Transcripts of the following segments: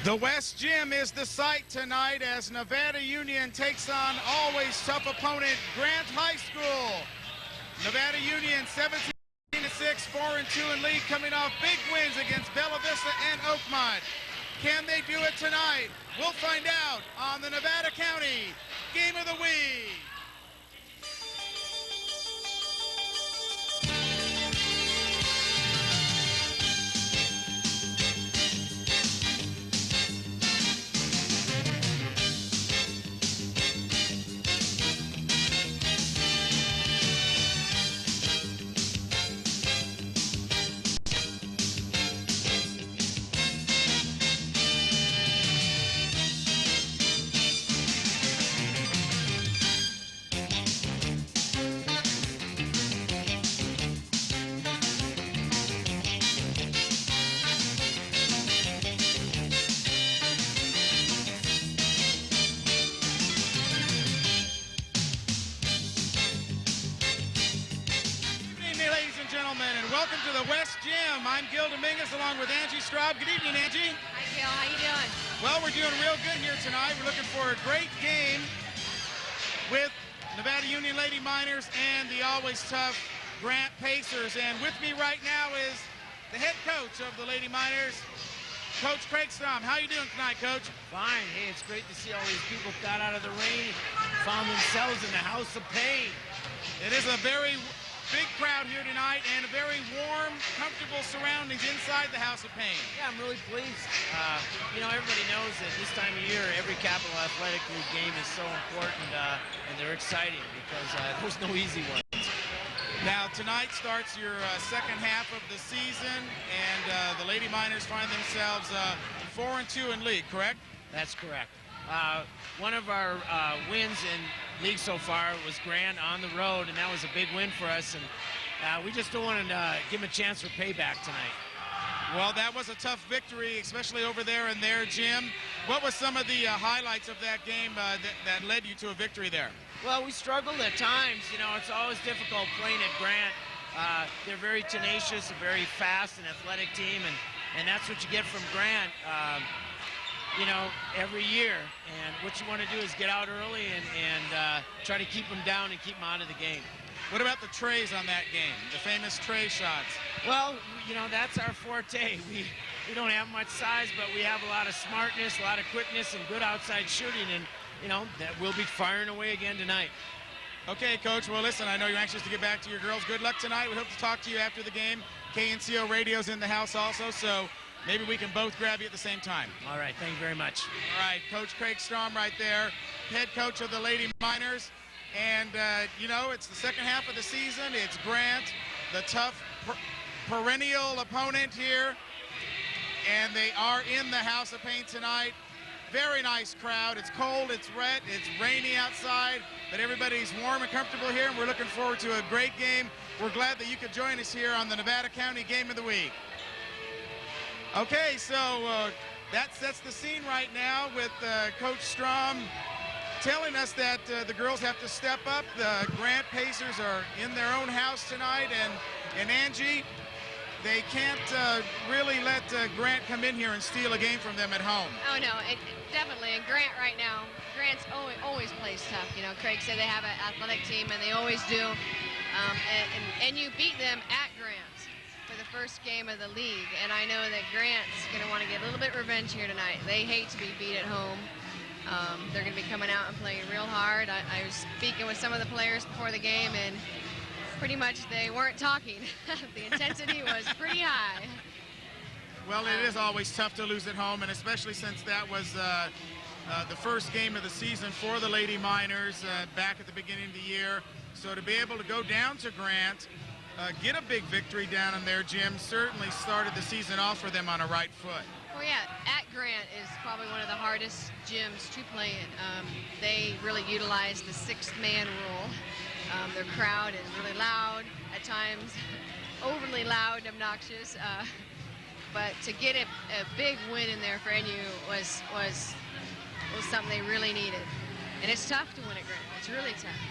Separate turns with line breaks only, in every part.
The West Gym is the site tonight as Nevada Union takes on always tough opponent Grant High School. Nevada Union 17-6, 4-2 in league, coming off big wins against Bella Vista and Oakmont. Can they do it tonight? We'll find out on the Nevada County Game of the Week. Welcome to the West Gym. I'm Dominguez along with Angie, Strobe. Good evening, Angie.
Hi, Gil. How you doing?
Well, we're doing real good here tonight. We're looking for a great game with Nevada Union Lady Miners and the always tough Grant Pacers. And with me right now is the head coach of the Lady Miners, Coach Craig Strohm. How you doing tonight, Coach?
Fine. Hey, it's great to see all these people got out of the rain, found themselves in the house of pain.
It is a very big crowd here tonight and a very warm, comfortable surroundings inside the House of Pain.
Yeah, I'm really pleased. You know, everybody knows that this time of year, every Capital Athletic League game is so important, and they're exciting because there's no easy ones.
Now, tonight starts your second half of the season, and the Lady Miners find themselves 4-2 in league, correct?
That's correct. One of our wins in league so far was Grant on the road, and that was a big win for us, and we just don't want to give them a chance for payback tonight.
Well, that was a tough victory, especially over there in their gym. What was some of the highlights of that game that led you to a victory there?
Well, we struggled at times. You know, it's always difficult playing at Grant. They're very tenacious, a very fast and athletic team, and that's what you get from Grant. You know, every year, and what you want to do is get out early and try to keep them down and keep them out of the game.
What about the trays on that game, the famous tray shots?
Well, you know, that's our forte. We don't have much size, but we have a lot of smartness, a lot of quickness, and good outside shooting, and, you know, that we'll be firing away again tonight.
Okay, Coach, well, listen, I know you're anxious to get back to your girls. Good luck tonight. We hope to talk to you after the game. KNCO Radio's in the house also, so maybe we can both grab you at the same time.
All right, thank you very much.
All right, Coach Craig Strohm right there, head coach of the Lady Miners. And, you know, it's the second half of the season. It's Grant, the tough perennial opponent here. And they are in the House of Pain tonight. Very nice crowd. It's cold, it's wet, it's rainy outside, but everybody's warm and comfortable here, and we're looking forward to a great game. We're glad that you could join us here on the Nevada County Game of the Week. Okay, so that sets the scene right now with Coach Strohm telling us that the girls have to step up. The Grant Pacers are in their own house tonight, and Angie, they can't really let Grant come in here and steal a game from them at home.
Oh, no, definitely. And Grant right now, Grant's always plays tough. You know, Craig said they have an athletic team, and they always do. And you beat them at Grant for the first game of the league, and I know that Grant's going to want to get a little bit revenge here tonight. They hate to be beat at home. They're going to be coming out and playing real hard. I was speaking with some of the players before the game, and pretty much they weren't talking. The intensity was pretty high.
Well, it is always tough to lose at home, and especially since that was the first game of the season for the Lady Miners back at the beginning of the year. So to be able to go down to Grant, get a big victory down in their gym, certainly started the season off for them on a right foot.
Well, yeah, at Grant is probably one of the hardest gyms to play in. They really utilize the sixth-man rule. Their crowd is really loud, at times overly loud and obnoxious. But to get a big win in their venue was something they really needed. And it's tough to win at Grant. It's really tough.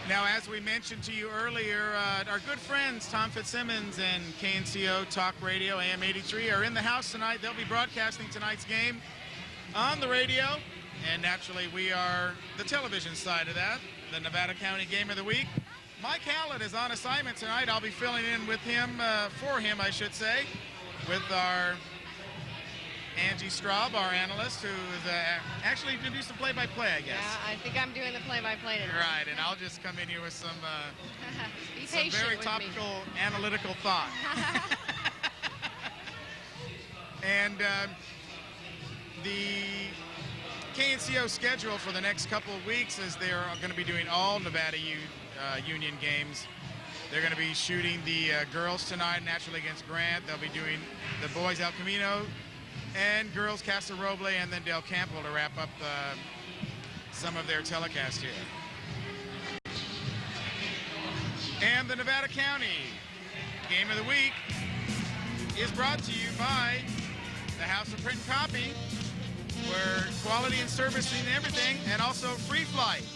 Now, as we mentioned to you earlier, our good friends Tom Fitzsimmons and KNCO Talk Radio AM 83 are in the house tonight. They'll be broadcasting tonight's game on the radio, and naturally we are the television side of that, the Nevada County Game of the Week. Mike Hallett is on assignment tonight. I'll be filling in with him, for him, I should say, with our Angie Strobe, our analyst, who is actually going to do some play-by-play, I guess.
Yeah, I think I'm doing the play-by-play tonight.
Right, and I'll just come in here with some,
Be
some
patient
very
with
topical, analytical thought. And the KNCO schedule for the next couple of weeks is they're going to be doing all Nevada Union games. They're going to be shooting the girls tonight, naturally against Grant. They'll be doing the boys El Camino and girls Casa Roble and then Del Campo to wrap up some of their telecast here. And the Nevada County Game of the Week is brought to you by the House of Print and Copy, where quality and service mean everything, and also Free Flight.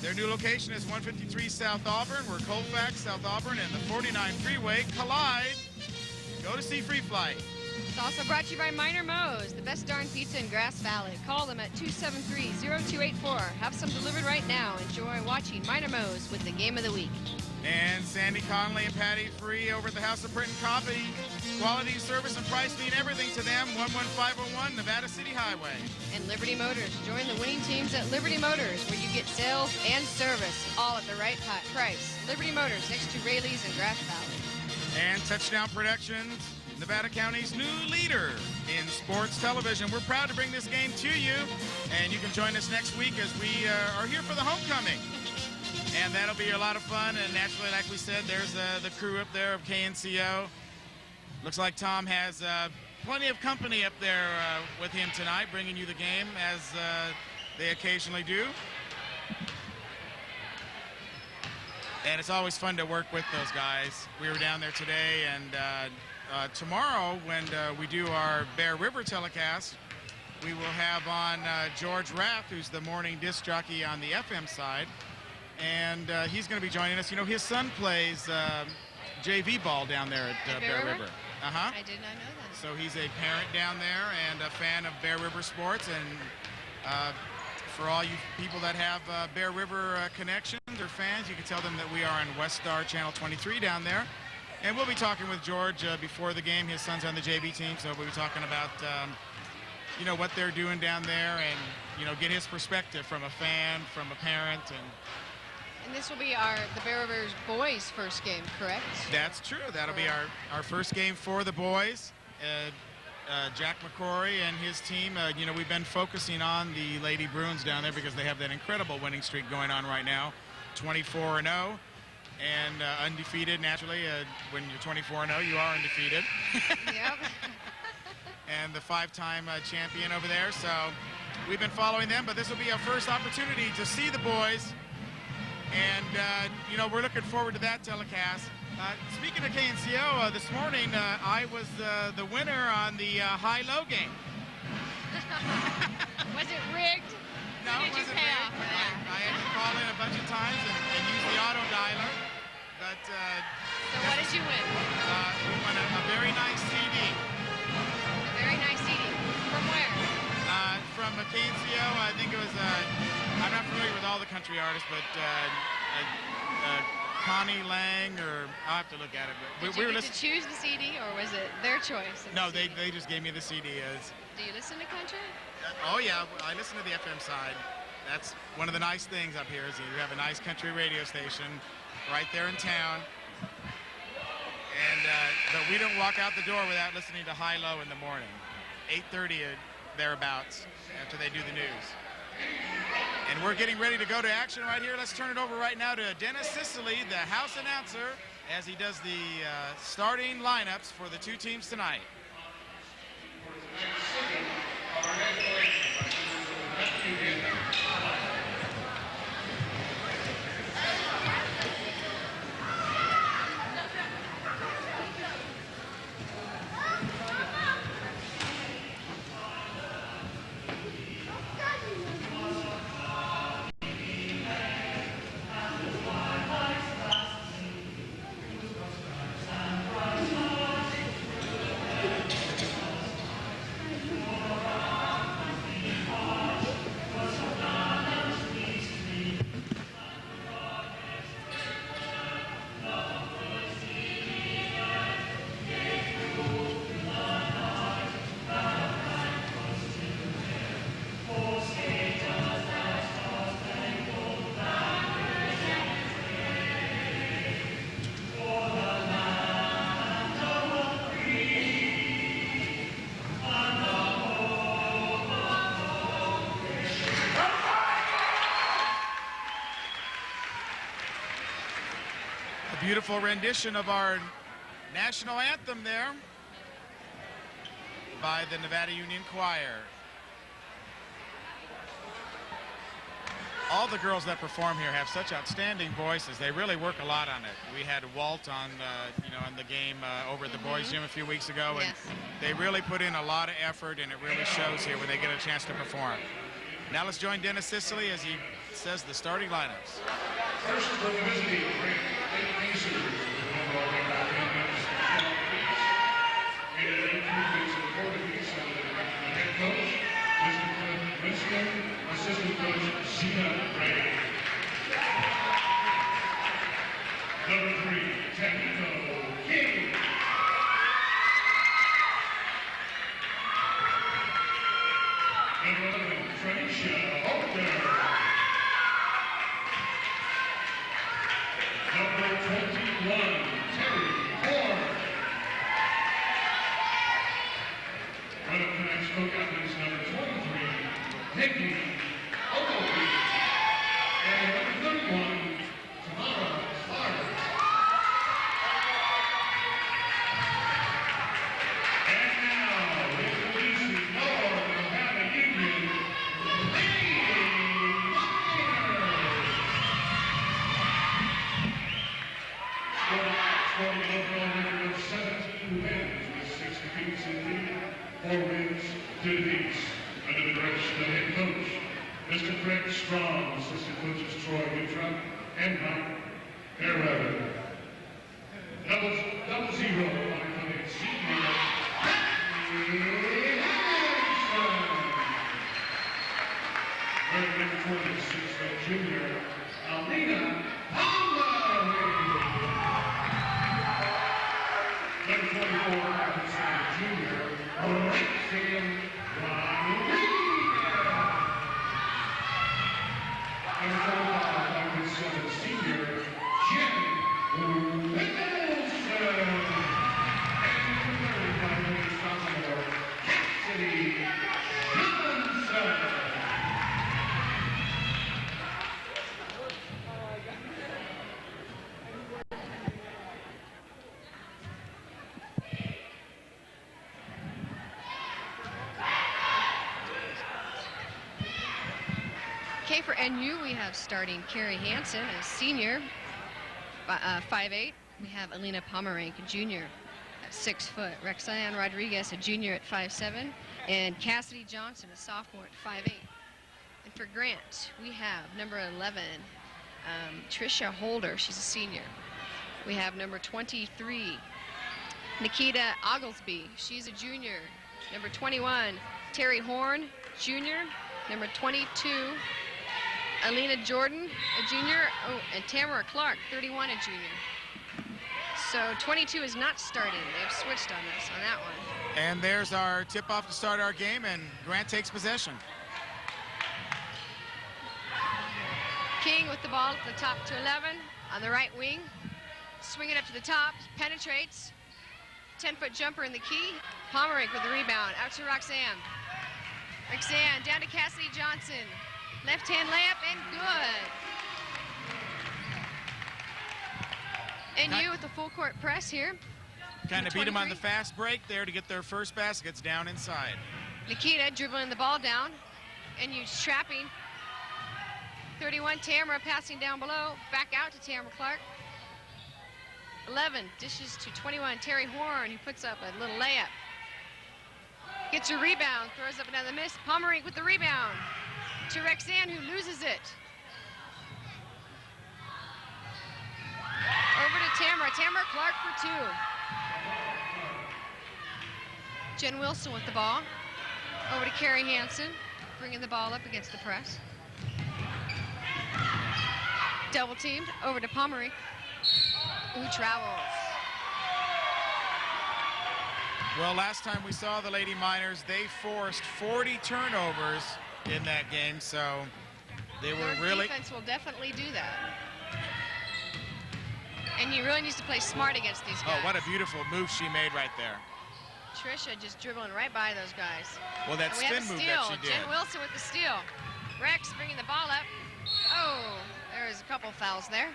Their new location is 153 South Auburn, where Colfax, South Auburn, and the 49 freeway collide. Go to see Free Flight.
It's also brought to you by Minor Moe's, the best darn pizza in Grass Valley. Call them at 273-0284. Have some delivered right now. Enjoy watching Minor Moe's with the Game of the Week.
And Sandy Conley and Patty Free over at the House of Print and Copy. Quality, service, and price mean everything to them. 11501 Nevada City Highway.
And Liberty Motors. Join the winning teams at Liberty Motors, where you get sales and service, all at the right price. Liberty Motors, next to Rayleigh's in Grass Valley.
And Touchdown Productions, Nevada County's new leader in sports television. We're proud to bring this game to you, and you can join us next week as we are here for the homecoming. And that'll be a lot of fun, and naturally, like we said, there's the crew up there of KNCO. Looks like Tom has plenty of company up there with him tonight, bringing you the game as they occasionally do. And it's always fun to work with those guys. We were down there today, and tomorrow, when we do our Bear River telecast, we will have on George Rath, who's the morning disc jockey on the FM side, and he's going to be joining us. You know, his son plays JV ball down there at Bear River.
I did not know that.
So he's a parent down there and a fan of Bear River sports, and for all you people that have Bear River connections or fans, you can tell them that we are on West Star Channel 23 down there. And we'll be talking with George before the game. His son's on the JV team, so we'll be talking about, you know, what they're doing down there and, you know, get his perspective from a fan, from a parent.
And this will be the Bear Rivers boys' first game, correct?
That's true. That'll be our first game for the boys. Jack McCrory and his team, you know, we've been focusing on the Lady Bruins down there because they have that incredible winning streak going on right now, 24-0. And undefeated, naturally. When you're 24-0, you are undefeated.
Yep.
And the five-time champion over there. So we've been following them, but this will be our first opportunity to see the boys. And, you know, we're looking forward to that telecast. Speaking of KNCO, this morning I was the winner on the high-low game.
Was it rigged?
No,
it wasn't rigged.
I had to call in a bunch of times and use the auto dialer. But,
so what did you win?
We won a very nice CD.
A very nice CD. From where?
From a KNCO, I think it was, I'm not familiar with all the country artists, but Connie Lang, or I'll have to look at it. But
Did you get to choose the CD, or was it their choice?
No, they just gave me the CD.
Do you listen to country?
Oh, yeah, I listen to the FM side. That's one of the nice things up here is you have a nice country radio station right there in town. And but we don't walk out the door without listening to High Low in the morning, 8:30 thereabouts after they do the news. And we're getting ready to go to action right here. Let's turn it over right now to Dennis Sicily, the house announcer, as he does the starting lineups for the two teams tonight. Beautiful rendition of our national anthem there by the Nevada Union Choir. All the girls that perform here have such outstanding voices. They really work a lot on it. We had Walt on, in the game over at the boys' gym a few weeks ago, and they really put in a lot of effort, and it really shows here when they get a chance to perform. Now let's join Dennis Sicily as he says the starting lineups.
First from the visiting head coach, Mr. Winston, assistant coach, Sheena Ray. Number 3, Technico King. Number 11, Tranisha Holder. Number 21, Terry Horn. One of tonight's co-captains, number 23, Nikki Ogilvie. And number 31, Tamara Clark. And now, introducing North Nevada Union, ladies scoring overall record of 17 wins with 6 defeats in league, 4 wins, 2 defeats. Under the direction of head coach, Mr. Craig Strohm, assistant coaches Troy Wittrock and Mike Fairweather. Double zero on coming senior, number 26, junior, Alina Palmer. Number 24, junior, Alexia Rodriguez. Number 45, senior, Jen Wilson. And number 35, sophomore, Cassidy Johnson.
Okay, for NU, we have starting Carrie Hansen, a senior, 5'8". We have Alina Pomerank, a junior, at 6 foot. Rexanne Rodriguez, a junior at 5'7". And Cassidy Johnson, a sophomore at 5'8". And for Grant, we have number 11, Trisha Holder. She's a senior. We have number 23, Nikita Oglesby. She's a junior. Number 21, Terry Horn, junior. Number 22, Alina Jordan, a junior. Oh, and Tamara Clark, 31, a junior. So 22 is not starting. They've switched on us on that one.
And there's our tip-off to start our game, and Grant takes possession.
King with the ball at the top to 11 on the right wing. Swing it up to the top, penetrates. 10-foot jumper in the key. Pomerank with the rebound, out to Roxanne. Roxanne down to Cassidy Johnson. Left-hand layup and good. And you with the full court press here.
Kind of beat him on the fast break there to get their first baskets down inside.
Nikita dribbling the ball down. And you trapping. 31, Tamara passing down below. Back out to Tamara Clark. 11 dishes to 21, Terry Horn, who puts up a little layup. Gets a rebound, throws up another miss. Pomerank with the rebound to Rexanne, who loses it. Over to Tamara. Tamara Clark for 2. Jen Wilson with the ball. Over to Carrie Hansen, bringing the ball up against the press. Double teamed, over to Pomerank, who travels.
Well, last time we saw the Lady Miners, they forced 40 turnovers in that game, so they were really...
Defense will definitely do that. And he really needs to play smart against these guys.
Oh, what a beautiful move she made right there.
Trisha just dribbling right by those guys.
Well, that spin move that she did.
Jen Wilson with the steal. Rex bringing the ball up. Oh, there's a couple fouls there.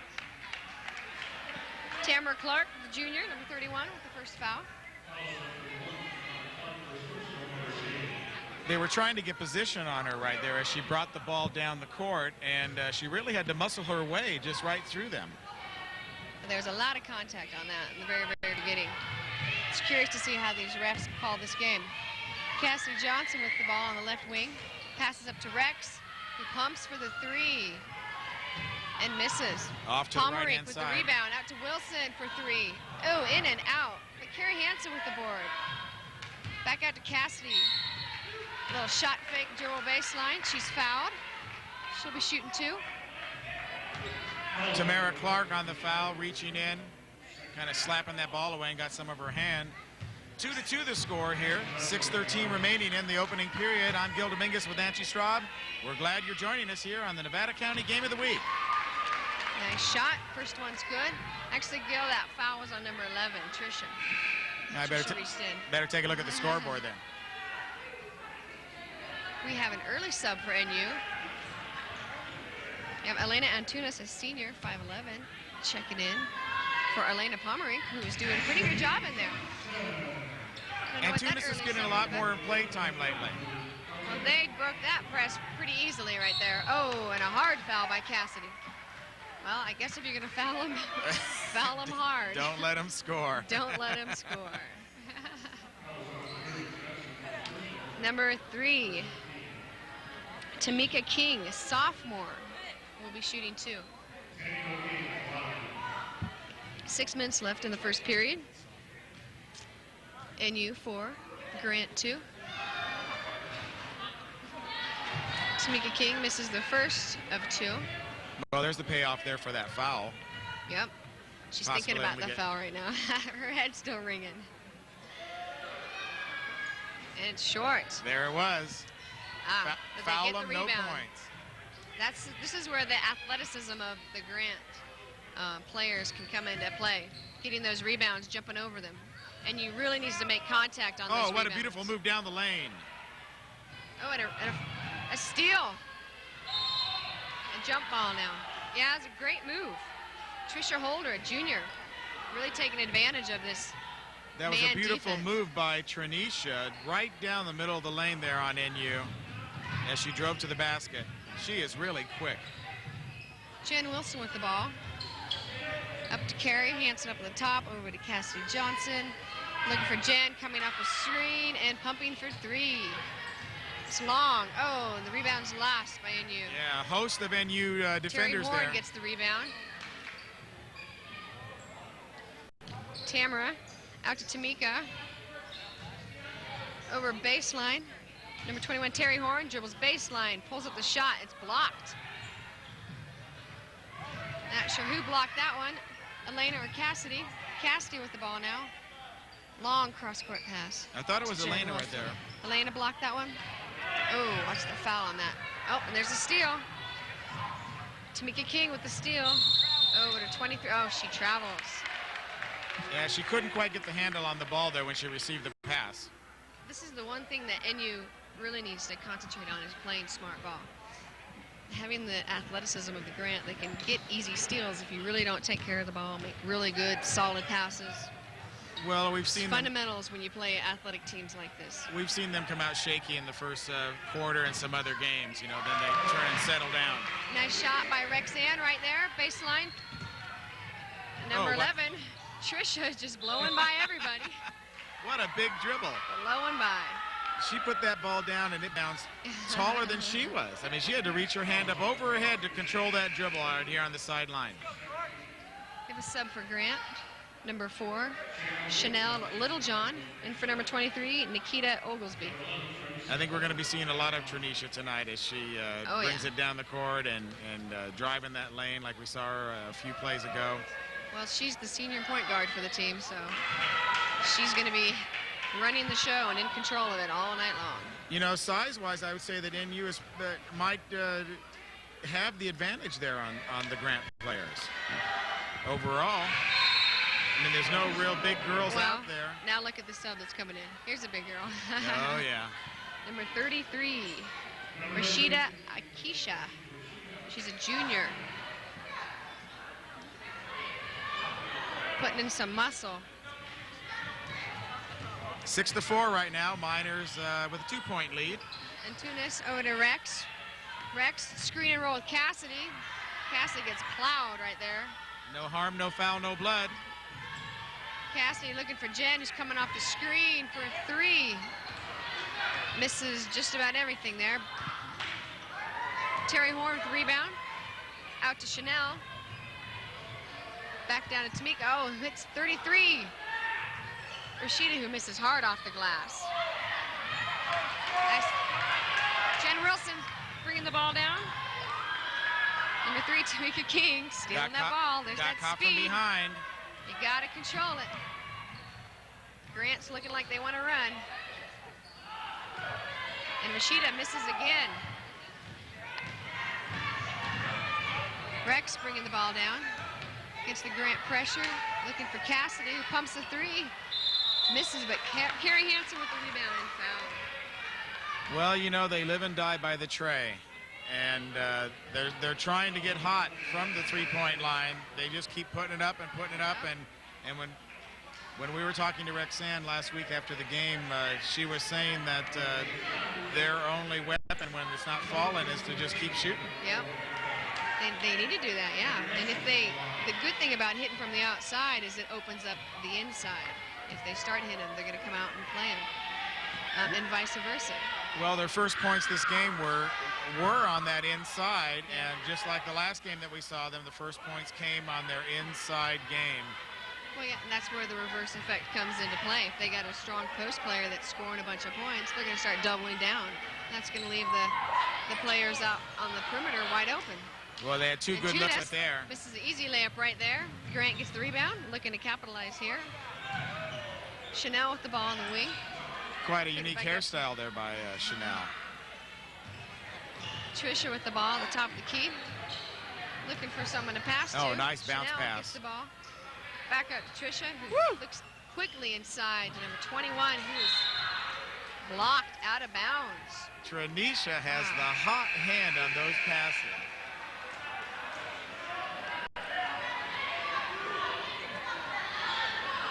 Tamara Clark, the junior, number 31, with the first foul.
They were trying to get position on her right there as she brought the ball down the court, and she really had to muscle her way just right through them.
There's a lot of contact on that in the very, very beginning. It's curious to see how these refs call this game. Cassidy Johnson with the ball on the left wing. Passes up to Rex, who pumps for the three and misses.
Off to the right-hand
with
side.
the rebound, out to Wilson for three. Oh, in and out. But Carrie Hansen with the board. Back out to Cassidy. Little shot fake, dribble baseline. She's fouled. She'll be shooting 2.
Tamara Clark on the foul, reaching in, kind of slapping that ball away and got some of her hand. 2-2 the score here. 6:13 remaining in the opening period. I'm Gil Dominguez with Angie Strobe. We're glad you're joining us here on the Nevada County Game of the Week.
Nice shot. First one's good. Actually, Gil, that foul was on number 11, Trisha.
Now I
Trisha reached in.
better take a look at the scoreboard then.
We have an early sub for NU. We have Elena Antunes, a senior, 5'11", checking in for Elena Pomerink, who's doing a pretty good job in there.
Antunes is getting a lot more play time lately.
Well, they broke that press pretty easily right there. Oh, and a hard foul by Cassidy. Well, I guess if you're going to foul him, foul him hard.
Don't let him score.
Don't let him score. Number 3, Tamika King, a sophomore, will be shooting 2. 6 minutes left in the first period. NU 4, Grant 2. Tamika King misses the first of 2.
Well, there's the payoff there for that foul.
Yep. She's thinking about the foul right now. Her head's still ringing. And it's short.
There it was.
But
Foul
they get
them,
the
no
rebound.
points.
This is where the athleticism of the Grant players can come into play. Getting those rebounds, jumping over them. And you really needs to make contact on those rebounds.
Oh, what a beautiful move down the lane.
Oh, and a steal. A jump ball now. Yeah, it's a great move. Trisha Holder, a junior, really taking advantage of this.
That was a beautiful
defense.
move by Trenisha, right down the middle of the lane there on NU as she drove to the basket. She is really quick.
Jen Wilson with the ball. Up to Carrie, Hansen up at the top, over to Cassidy Johnson. Looking for Jen, coming up a screen and pumping for 3. It's long. Oh, and the rebound's lost by NU.
Yeah, a host of NU defenders
Terry Horn
there.
gets the rebound. Tamara out to Tamika. Over baseline. Number 21, Terry Horn, dribbles baseline, pulls up the shot. It's blocked. Not sure who blocked that one. Elena or Cassidy. Cassidy with the ball now. Long cross-court pass.
I thought it was
Jen
Elena right
Wilson.
there.
Elena blocked that one. Oh, watch the foul on that. Oh, and there's a steal. Tamika King with the steal. Over to 23. Oh, she travels.
Yeah, she couldn't quite get the handle on the ball there when she received the pass.
This is the one thing that NU really needs to concentrate on is playing smart ball. Having the athleticism of the Grant, they can get easy steals if you really don't take care of the ball, make really good, solid passes.
Well, we've seen
fundamentals when you play athletic teams like this.
We've seen them come out shaky in the first quarter and some other games, you know, then they turn and settle down.
Nice shot by Rexanne right there, baseline. Number 11, Trisha is just blowing by everybody.
What a big dribble.
Blowing by.
She put that ball down and it bounced taller than she was. I mean, she had to reach her hand up over her head to control that dribble out here on the sideline.
We have a sub for Grant. Number 4, Chanel Littlejohn. And for number 23, Nikita Oglesby.
I think we're going to be seeing a lot of Trenisha tonight as she brings it down the court and driving that lane like we saw her a few plays ago.
Well, she's the senior point guard for the team, so she's going to be running the show and in control of it all night long. You
know, size-wise, I would say that NU is, might have the advantage there on the Grant players. Overall, I mean, there's no real big girls out there.
Now look at the sub that's coming in. Here's a big girl.
Oh, yeah.
Number 33, Rashida Akisha. She's a junior. putting in some muscle.
6-4 right now. Miners with a 2-point lead.
And Tunis over to Rex. Rex screen and roll with Cassidy. Cassidy gets plowed right there.
No harm, no foul, no blood.
Cassidy looking for Jen, who's coming off the screen for a 3. Misses just about everything there. Terry Horn with the rebound. Out to Chanel. Back down to Tamika. Oh, hits 33. Rashida, who misses hard off the glass. Nice. Jen Wilson bringing the ball down. Number 3, Tamika King, stealing that ball. There's that
caught
speed.
from behind.
You got to control it. Grant's looking like they want to run. And Rashida misses again. Rex bringing the ball down. Gets the Grant pressure. Looking for Cassidy, who pumps the 3. Misses, but Carrie Hansen with the rebound and foul.
Well, you know, they live and die by the tray. And they're trying to get hot from the 3-point line. They just keep putting it up and putting it up. And when we were talking to Rexanne last week after the game, she was saying that their only weapon when it's not falling is to just keep shooting.
Yep. They need to do that, yeah. And the good thing about hitting from the outside is it opens up the inside. If they start hitting, they're going to come out and play them, and vice versa.
Well, their first points this game were on that inside, and just like the last game that we saw them, the first points came on their inside game.
Well, yeah, and that's where the reverse effect comes into play. If they got a strong post player that's scoring a bunch of points, they're going to start doubling down. That's going to leave the players out on the perimeter wide open.
Well, they had 2 good looks at there.
This is an easy layup right there. Grant gets the rebound, looking to capitalize here. Chanel with the ball on the wing.
Quite a unique hairstyle there by Chanel.
Trisha with the ball at the top of the key. Looking for someone to pass to.
Oh, nice bounce
Chanel
pass.
Gets the ball. Back up to Trisha, who looks quickly inside to number 21, who's blocked out of bounds.
Tranisha has the hot hand on those passes.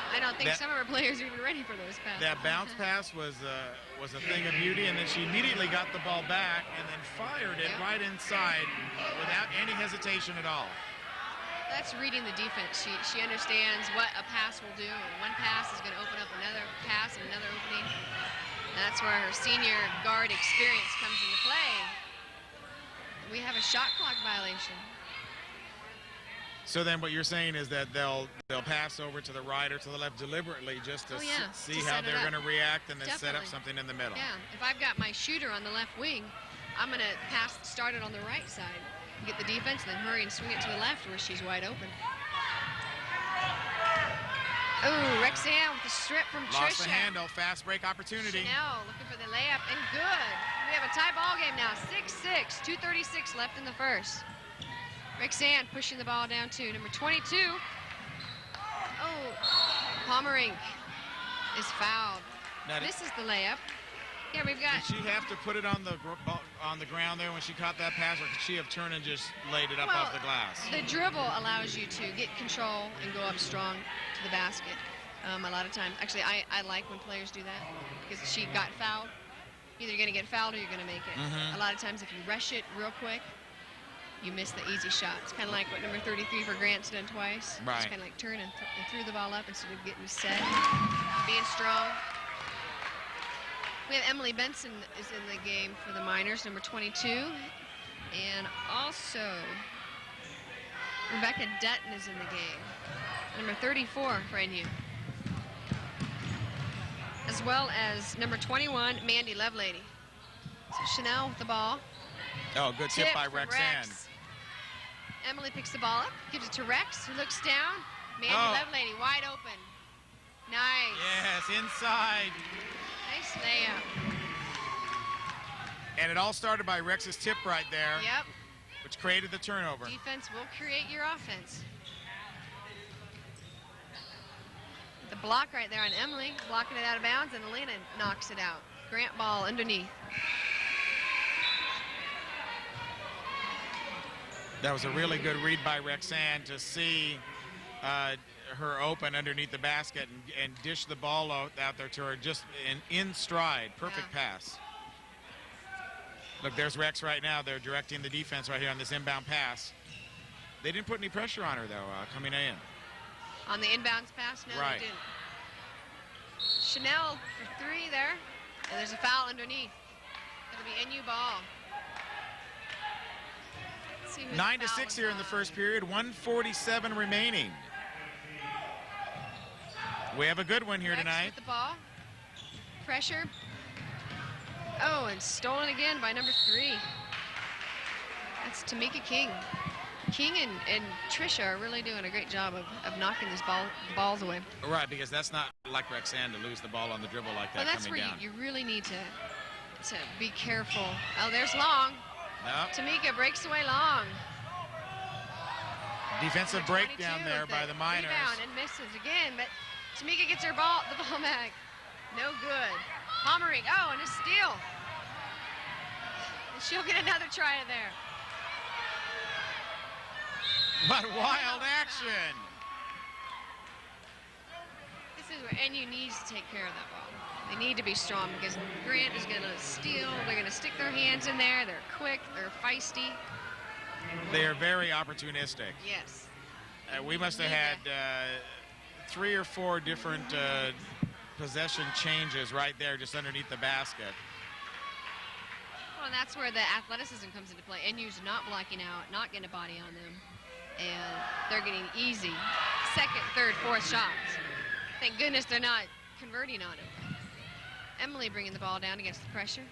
I don't think some of our players are even ready for those passes.
That bounce pass was a thing of beauty, and then she immediately got the ball back and then fired it right inside without any hesitation at all.
That's reading the defense. She understands what a pass will do, and one pass is going to open up another pass and another opening. And that's where her senior guard experience comes into play. We have a shot clock violation.
So then what you're saying is that they'll pass over to the right or to the left deliberately just to see how they're going to react and then set up something in the middle.
Yeah, if I've got my shooter on the left wing, I'm going to start it on the right side. Get the defense, then hurry and swing it to the left where she's wide open. Oh, Rexanne with the strip from Trisha.
Lost the handle, fast break opportunity.
Chanel looking for the layup, and good. We have a tie ball game now, 6-6, 2:36 left in the first. Rexanne pushing the ball down to number 22. Oh, Pomerink is fouled. This is the layup. Yeah, we've got.
Did she have to put it on the ground there when she caught that pass, or could she have turned and just laid it up off the glass?
The dribble allows you to get control and go up strong to the basket. A lot of times, actually, I like when players do that because she got fouled. Either you're going to get fouled or you're going to make it. A lot of times, if you rush it real quick, you miss the easy shot. It's kind of like what number 33 for Grant's done twice.
Right.
It's kind of like turn and threw the ball up instead of getting set, being strong. We have Emily Benson is in the game for the Miners, number 22. And also, Rebecca Dutton is in the game, number 34 for NU. As well as number 21, Mandy Lovelady. So Chanel with the ball.
Oh, good tip by Rexanne.
Emily picks the ball up, gives it to Rex, who looks down. Mandy Lovelady wide open. Nice.
Yes, inside.
Nice layup.
And it all started by Rex's tip right there.
Yep.
Which created the turnover.
Defense will create your offense. The block right there on Emily, blocking it out of bounds, and Elena knocks it out. Grant ball underneath. That
was a really good read by Rexanne to see her open underneath the basket and dish the ball out there to her just in stride. Perfect pass. Look, there's Rex right now. They're directing the defense right here on this inbound pass. They didn't put any pressure on her, though, coming in.
On the inbounds pass? No,
right.
They didn't. Chanel for 3 there. And there's a foul underneath. It'll be NU ball.
9-6 here in the first period. 1:47 remaining. We have a good one here
Rex
tonight.
with the ball. Pressure. Oh, and stolen again by number 3. That's Tamika King. King and Trisha are really doing a great job of knocking these balls away.
Right, because that's not like Rexanne to lose the ball on the dribble like that.
Well, that's
coming
where
down.
you really need to be careful. Oh, there's Long.
Nope.
Tamika breaks away Long.
Defensive breakdown there by the Miners.
Rebound and misses again, but Tamika gets the ball back. No good. Homerick, oh, and a steal. And she'll get another try there.
What wild action.
This is where NU needs to take care of that ball. They need to be strong because Grant is going to steal. They're going to stick their hands in there. They're quick. They're feisty.
They are very opportunistic.
Yes.
We must have had 3 or 4 different possession changes right there just underneath the basket.
Well, and that's where the athleticism comes into play. NU's not blocking out, not getting a body on them. And they're getting easy 2nd, 3rd, 4th shots. Thank goodness they're not converting on it. Emily bringing the ball down against the pressure.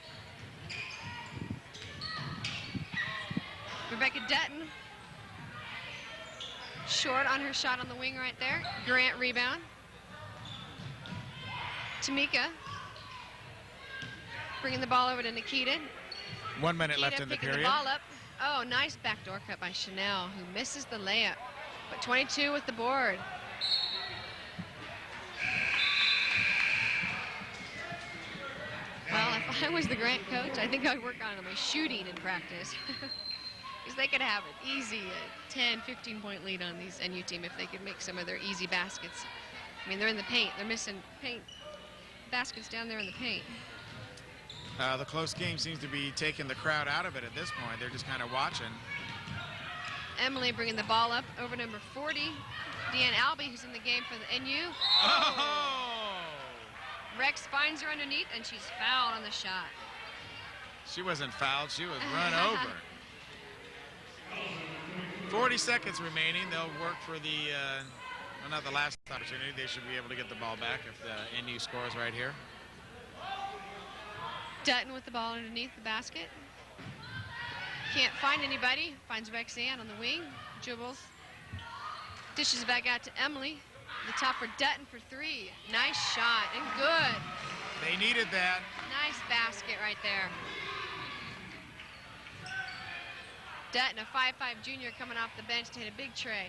Rebecca Dutton. Short on her shot on the wing right there. Grant rebound. Tamika bringing the ball over to Nikita.
1 minute left in the
picking
period.
The ball up. Oh, nice backdoor cut by Chanel, who misses the layup. But 22 with the board. Well, if I was the Grant coach, I think I'd work on my shooting in practice. Because they could have an easy 10, 15-point lead on these NU team if they could make some of their easy baskets. I mean, they're in the paint. They're missing paint baskets down there in the paint.
The close game seems to be taking the crowd out of it at this point. They're just kind of watching.
Emily bringing the ball up over number 40. Deanne Albee, who's in the game for the NU.
Oh!
Rex finds her underneath, and she's fouled on the shot.
She wasn't fouled. She was run over. 40 seconds remaining. They'll work for the, well, not the last opportunity. They should be able to get the ball back if the NU scores right here.
Dutton with the ball underneath the basket. Can't find anybody. Finds Rexanne on the wing. Dribbles. Dishes back out to Emily. The top for Dutton for 3. Nice shot and good.
They needed that.
Nice basket right there. Dutton, a 5'5" junior coming off the bench to hit a big tray.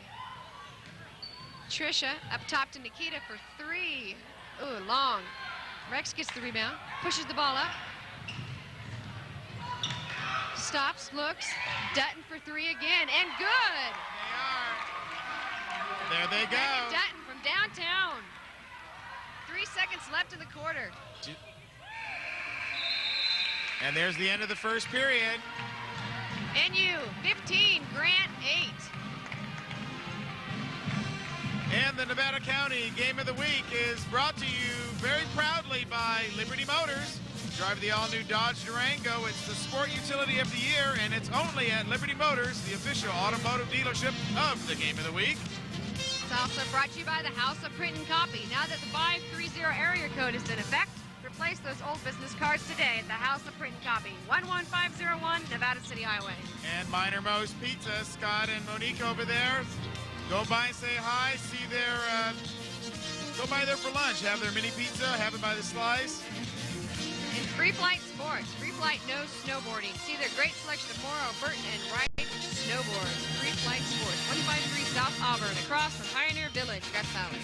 Trisha up top to Nikita for 3. Ooh, Long. Rex gets the rebound. Pushes the ball up. Stops, looks. Dutton for 3 again, and good.
They are. There they go.
Baggott Dutton from downtown. 3 seconds left in the quarter.
And there's the end of the first period.
NU 15, Grant 8.
And the Nevada County Game of the Week is brought to you very proudly by Liberty Motors. Drive the all-new Dodge Durango. It's the sport utility of the year, and it's only at Liberty Motors, the official automotive dealership of the Game of the Week.
It's also brought to you by the House of Print and Copy. Now that the 530 area code is in effect, replace those old business cards today at the House of Print and Copy, 11501 Nevada City Highway.
And Minor Mo's Pizza, Scott and Monique over there. Go by, say hi, see their, go by there for lunch. Have their mini pizza, have it by the slice.
And Free Flight Sports, Free Flight knows snowboarding. See their great selection of Morrow, Burton, and Wright snowboards. Free Flight Sports, 153 South Auburn, across from Pioneer Village, Grass Valley.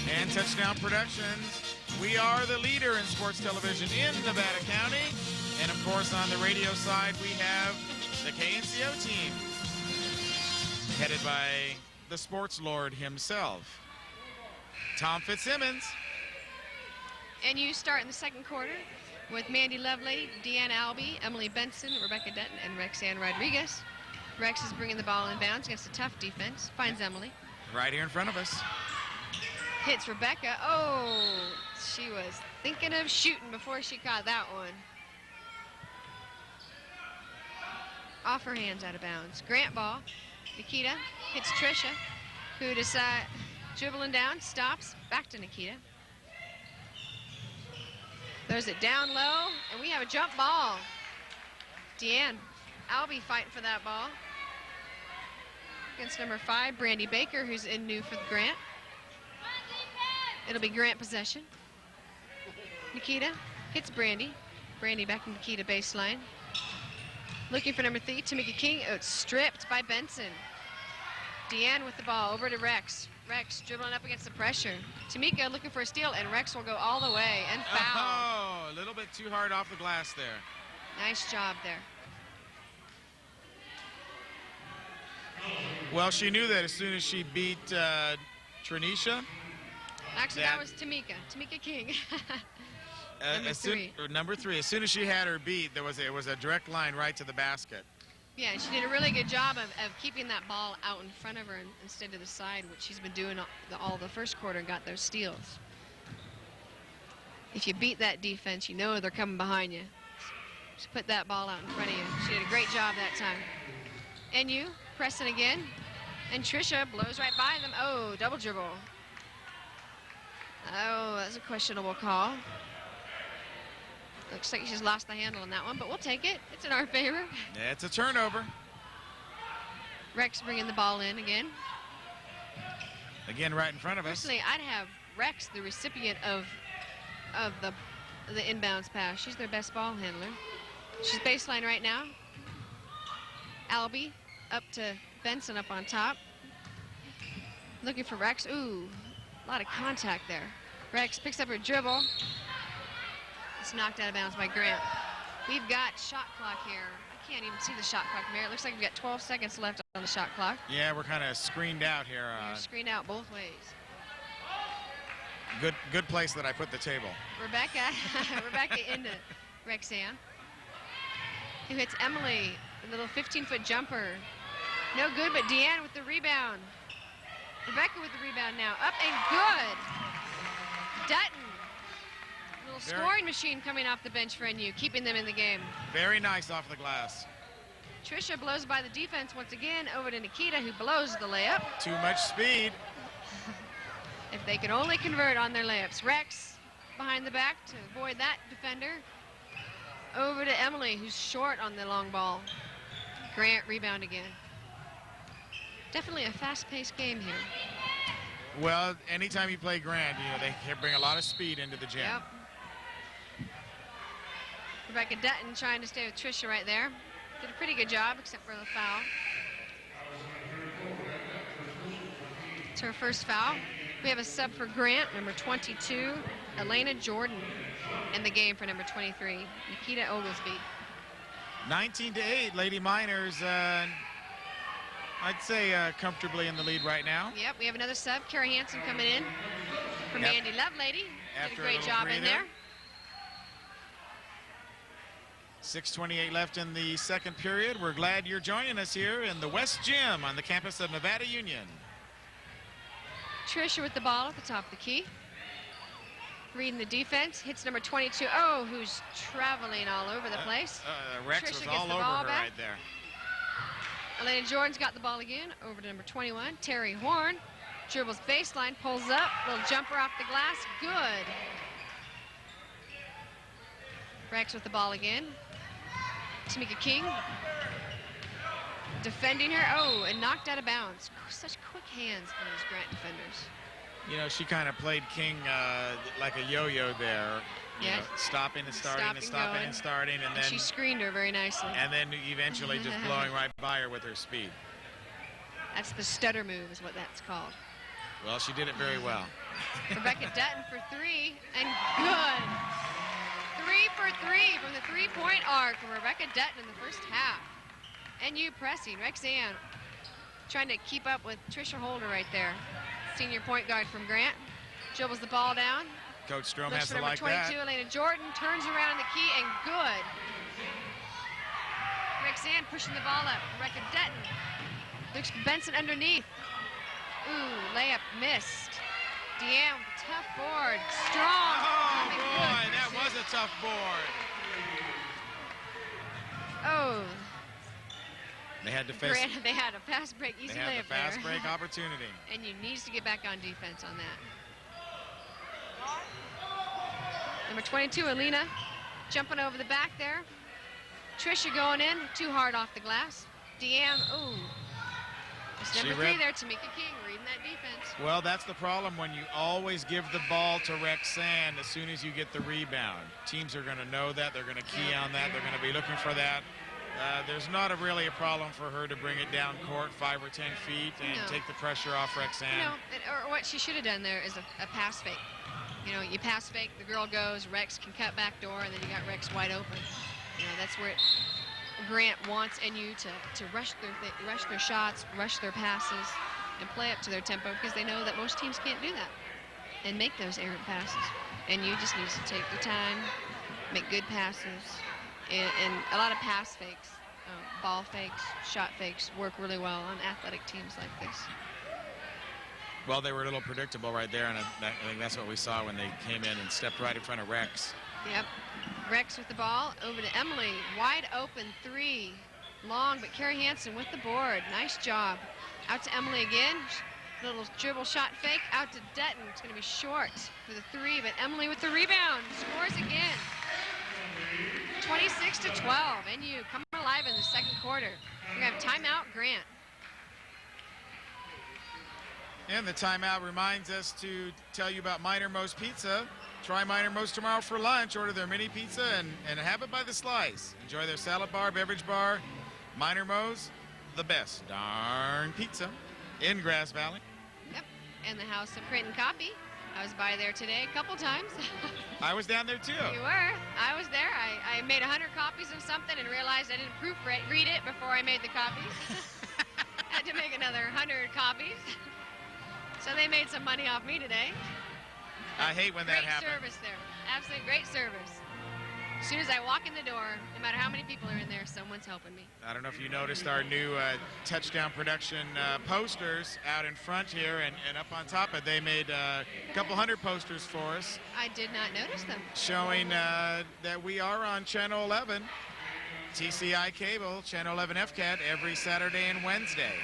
And Touchdown Productions. We are the leader in sports television in Nevada County. And of course, on the radio side, we have the KNCO team, headed by the sports lord himself. Tom Fitzsimmons.
And you start in the second quarter with Mandy Lovely, Deanne Albee, Emily Benson, Rebecca Dutton, and Rexanne Rodriguez. Rex is bringing the ball in bounds against a tough defense. Finds Emily.
Right here in front of us.
Hits Rebecca. Oh, she was thinking of shooting before she caught that one. Off her hands, out of bounds. Grant ball. Nikita hits Trisha, who decides dribbling down, stops, back to Nikita. Throws it down low, and we have a jump ball. Deanne Albee fighting for that ball. Against number 5, Brandy Baker, who's in new for Grant. It'll be Grant possession. Nikita hits Brandy. Brandy back to Nikita baseline. Looking for number 3, Tamika King. Oh, it's stripped by Benson. Deanne with the ball over to Rex. Rex dribbling up against the pressure. Tamika looking for a steal, and Rex will go all the way and foul.
Oh, a little bit too hard off the glass there.
Nice job there.
Well, she knew that as soon as she beat Trinisha.
Actually, that was Tamika. Tamika King.
Number three. As soon as she had her beat, it was a direct line right to the basket.
Yeah, she did a really good job of keeping that ball out in front of her instead of the side, which she's been doing all the first quarter and got those steals. If you beat that defense, you know they're coming behind you. Just put that ball out in front of you. She did a great job that time. And you, pressing again. And Trisha blows right by them. Oh, double dribble. Oh, that's a questionable call. Looks like she's lost the handle on that one, but we'll take it. It's in our favor.
Yeah, it's a turnover.
Rex bringing the ball in again.
Again, right in front of us.
Personally, I'd have Rex the recipient of the inbounds pass. She's their best ball handler. She's baseline right now. Albee up to Benson up on top. Looking for Rex. Ooh, a lot of contact there. Rex picks up her dribble. It's knocked out of bounds by Grant. We've got shot clock here. I can't even see the shot clock from here. It looks like we've got 12 seconds left on the shot clock.
Yeah, we're kind of screened out here.
We're screened out both ways.
Good place that I put the table.
Rebecca into Rexanne, who hits Emily. A little 15-foot jumper. No good, but Deanne with the rebound. Rebecca with the rebound now. Up and good. Dutton. Little scoring machine coming off the bench for NU, keeping them in the game.
Very nice off the glass.
Trisha blows by the defense once again, over to Nikita, who blows the layup.
Too much speed.
If they could only convert on their layups. Rex behind the back to avoid that defender. Over to Emily, who's short on the long ball. Grant rebound again. Definitely a fast-paced game here.
Well, anytime you play Grant, they can bring a lot of speed into the gym.
Yep. Rebecca Dutton trying to stay with Trisha right there. Did a pretty good job, except for the foul. It's her first foul. We have a sub for Grant, number 22, Elena Jordan, in the game for number 23, Nikita Oglesby.
19-8, Lady Miners, I'd say comfortably in the lead right now.
Yep, we have another sub, Carrie Hansen coming in from Mandy Lovelady. Did a great job in there.
6:28 left in the second period. We're glad you're joining us here in the West Gym on the campus of Nevada Union.
Trisha with the ball at the top of the key. Reading the defense, hits number 22, who's traveling all over the place.
Rex
Trisha
was all over her right there.
Elena Jordan's got the ball again, over to number 21, Terry Horn. Dribbles baseline, pulls up, little jumper off the glass, good. Rex with the ball again. Tamika King defending her, and knocked out of bounds. Such quick hands for those Grant defenders.
She kind of played King like a yo-yo there. Stopping and starting and stopping and starting, and then
she screened her very nicely.
And then eventually just blowing right by her with her speed.
That's the stutter move, is what that's called.
Well, she did it very well.
Rebecca Dutton for 3, and good. 3 for 3 from the three-point arc from Rebecca Dutton in the first half. NU pressing. Rexanne trying to keep up with Trisha Holder right there. Senior point guard from Grant. Dribbles the ball down.
Coach Strobe
Looks
has
for
to
number
like
22,
that.
Elena Jordan, turns around in the key, and good. Rexanne pushing the ball up. Rebecca Dutton. Looks for Benson underneath. Ooh, layup missed. Deanne with a tough board. Strong.
Oh,
Coming
boy,
good.
that was a tough board.
Oh,
They had to face.
Grant, they had a fast break, easy
They had
layup
the fast
there.
break opportunity.
And you needs to get back on defense on that. Number 22, Alina, jumping over the back there. Trisha going in, too hard off the glass. Deanne, ooh. It's number 3 there, Tamika King, reading that defense.
Well, that's the problem when you always give the ball to Rexanne as soon as you get the rebound. Teams are going to know that. They're going to key on that. They're going to be looking for that. There's not really a problem for her to bring it down court 5 or 10 feet and take the pressure off Rexanne.
No, or what she should have done there is a pass fake. You know, you pass fake, the girl goes, Rex can cut back door, and then you got Rex wide open. You know, that's where Grant wants NU to rush their shots, rush their passes, and play up to their tempo, because they know that most teams can't do that and make those errant passes. NU just needs to take the time, make good passes, and a lot of pass fakes, ball fakes, shot fakes work really well on athletic teams like this.
Well, they were a little predictable right there, and I think that's what we saw when they came in and stepped right in front of Rex.
Yep. Rex with the ball, over to Emily. Wide open 3. Long, but Carrie Hansen with the board. Nice job. Out to Emily again. Little dribble shot fake. Out to Dutton. It's going to be short for the 3, but Emily with the rebound. Scores again. 26-12. NU coming alive in the second quarter. We're going to have timeout, Grant.
And the timeout reminds us to tell you about Minor Mo's Pizza. Try Minor Mo's tomorrow for lunch. Order their mini pizza and have it by the slice. Enjoy their salad bar, beverage bar. Minor Mo's, the best darn pizza in Grass Valley.
Yep. And the House of Print and Copy. I was by there today a couple times.
I was down there too.
You were. I was there. I made 100 copies of something and realized I didn't read it before I made the copies. Had to make another 100 copies. So they made some money off me today.
I hate when that happens.
Great service there. Absolutely great service. As soon as I walk in the door, no matter how many people are in there, someone's helping me.
I don't know if you noticed our new touchdown production posters out in front here and up on top of it. They made a couple hundred posters for us.
I did not notice them.
Showing that we are on Channel 11, TCI Cable, Channel 11 FCAT, every Saturday and Wednesday.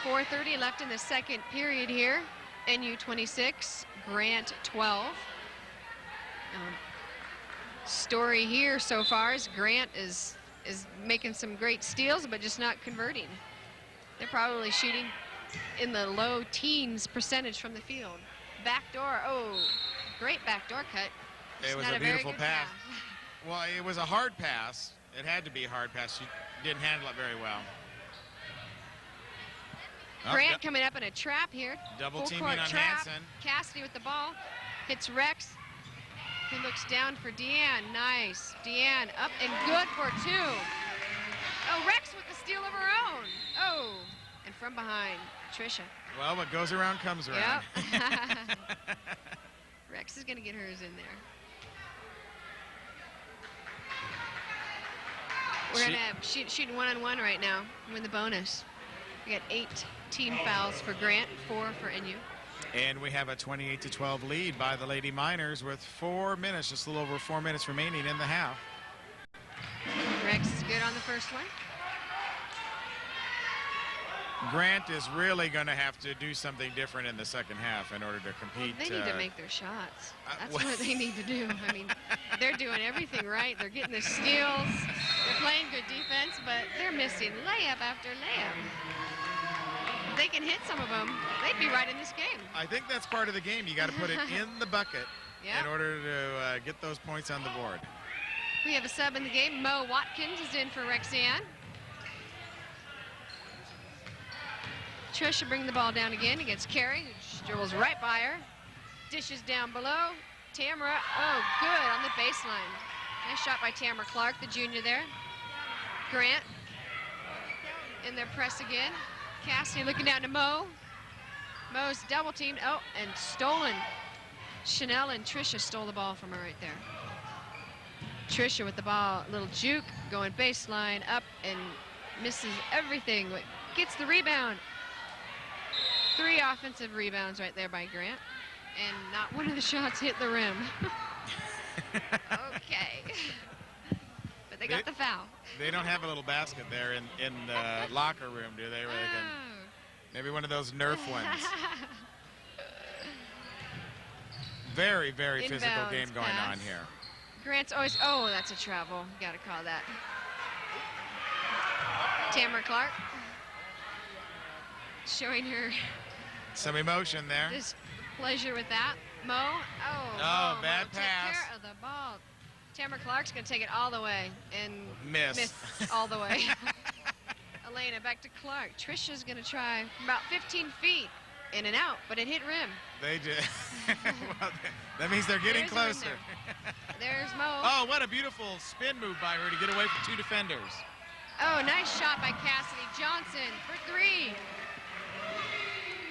4:30 left in the second period here. NU 26, Grant 12. Story here so far is Grant is making some great steals, but just not converting. They're probably shooting in the low teens percentage from the field. Backdoor, oh, great backdoor cut.
It was
Not
a beautiful
very good
pass. Well, it was a hard pass. It had to be a hard pass. She didn't handle it very well.
Grant coming up in a trap here.
Double
Full
teaming
court
on
trap.
Hansen.
Cassidy with the ball. Hits Rex. He looks down for Deanne. Nice. Deanne up and good for 2. Oh, Rex with the steal of her own. Oh, and from behind, Trisha.
Well, what goes around comes around.
Yep. Rex is going to get hers in there. We're going to have shooting one-on-one right now with the bonus. We got 8 team fouls for Grant, 4 for NU.
And we have a 28-12 lead by the Lady Miners with 4 minutes, just a little over 4 minutes remaining in the half.
Rex is good on the first one.
Grant is really going to have to do something different in the second half in order to compete.
They need to make their shots. That's what they need to do. I mean, they're doing everything right. They're getting the steals. They're playing good defense, but they're missing layup after layup. If they can hit some of them, they'd be right in this game.
I think that's part of the game. You got to put it in the bucket in order to get those points on the board.
We have a sub in the game. Mo Watkins is in for Rexanne. Trisha bring the ball down again against Carrie, who dribbles right by her. Dishes down below. Tamara, oh, good on the baseline. Nice shot by Tamara Clark, the junior there. Grant in their press again. Cassidy looking down to Mo. Mo's double teamed. Oh, and stolen. Chanel and Trisha stole the ball from her right there. Trisha with the ball, little juke, going baseline up and misses everything. Gets the rebound. 3 offensive rebounds right there by Grant. And not one of the shots hit the rim. Okay. But they got the foul.
They don't have a little basket there in the locker room, do they? Where they can, maybe one of those Nerf ones. Very, very physical game going on here.
Grant's always, oh, that's a travel. Got to call that. Tamara Clark showing her
some emotion there.
Displeasure with that. Mo,
oh, bad
Mo
pass.
Take care of the ball. Tamara Clark's going to take it all the way and
miss
all the way. Elena back to Clark. Trisha's going to try about 15 feet in and out, but it hit rim.
They did. Well, that means they're getting closer.
There's Mo.
Oh, what a beautiful spin move by her to get away from 2 defenders.
Oh, nice shot by Cassidy Johnson for 3.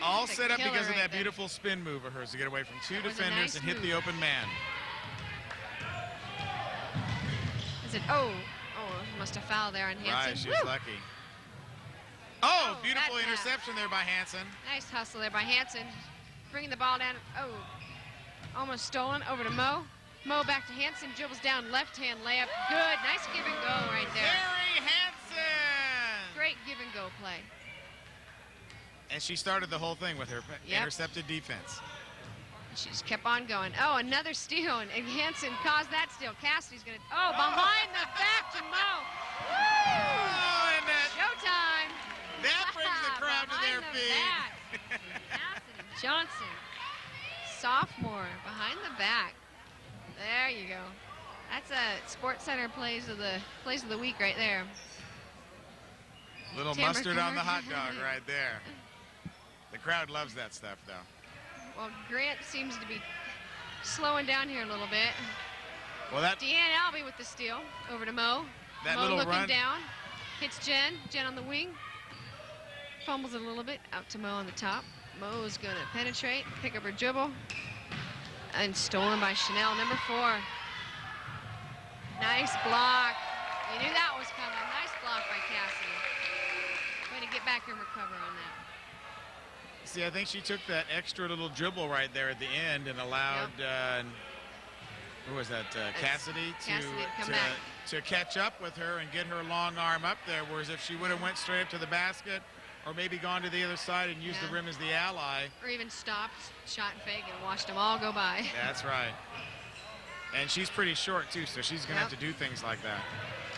All set up because of that beautiful spin move of hers to get away from 2 defenders and hit the open man.
Is it? Oh, must have fouled there on Hansen.
Right, she was lucky. Oh, beautiful interception there by Hansen.
Nice hustle there by Hansen. Bringing the ball down. Oh, almost stolen over to Mo. Mo back to Hansen, dribbles down, left-hand layup. Good, nice give and go right there.
Carrie Hansen!
Great give and go play.
And she started the whole thing with her intercepted defense.
She just kept on going. Oh, another steal, and Hansen caused that steal. Cassidy's gonna, behind the back to Mo. Woo!
Oh, and that,
showtime.
That brings the crowd to their feet.
Cassidy Johnson, sophomore, behind the back. There you go. That's a Sports Center plays of the week right there.
Little mustard on the hot dog right there. The crowd loves that stuff, though.
Well, Grant seems to be slowing down here a little bit.
Well, that
Deanne Albee with the steal over to Mo.
That
Mo
little
looking
run
down, hits Jen. Jen on the wing, fumbles it a little bit out to Mo on the top. Mo's gonna penetrate, pick up her dribble, and stolen by Chanel, number 4. Nice block. You knew that was coming. Nice block by Cassidy. Way to get back and recover on that.
See, I think she took that extra little dribble right there at the end and allowed, who was that, Cassidy to catch up with her and get her long arm up there, whereas if she would have went straight up to the basket or maybe gone to the other side and used the rim as the ally.
Or even stopped, shot and fake, and watched them all go by.
That's right. And she's pretty short, too, so she's going to have to do things like that.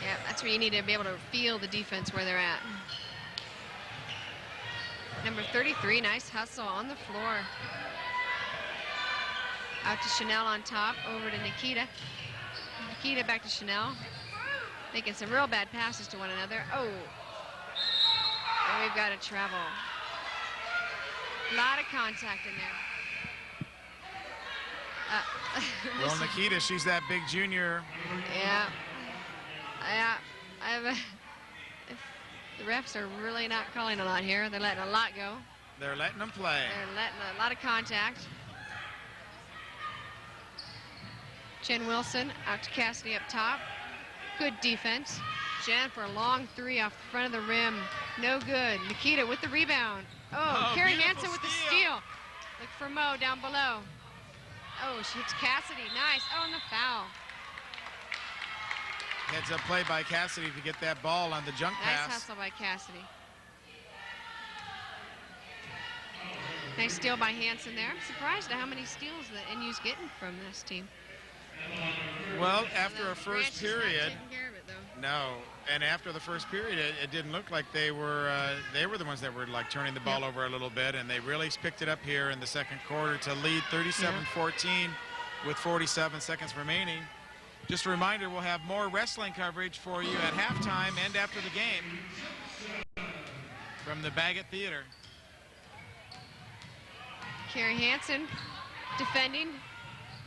Yeah, that's where you need to be able to feel the defense where they're at. Number 33, nice hustle on the floor. Out to Chanel on top, over to Nikita. Nikita back to Chanel. Making some real bad passes to one another. Oh, and we've got to travel. A lot of contact in there.
Well, Nikita, she's that big junior.
Yeah. The refs are really not calling a lot here. They're letting a lot go.
They're letting them play.
They're letting a lot of contact. Jen Wilson out to Cassidy up top. Good defense. Jen for a long 3 off the front of the rim. No good. Nikita with the rebound. Oh, Carrie Hansen with the steal. Look for Mo down below. Oh, she hits Cassidy. Nice. Oh, and the foul.
Heads up play by Cassidy to get that ball on the junk pass.
Nice hustle by Cassidy. Nice steal by Hansen there. I'm surprised at how many steals that NU's getting from this team.
Well, after a first period,
It,
no, and after the first period, it didn't look like they were the ones that were like turning the ball over a little bit, and they really picked it up here in the second quarter to lead 37-14 with 47 seconds remaining. Just a reminder, we'll have more wrestling coverage for you at halftime and after the game from the Baggott Theater.
Carrie Hansen defending.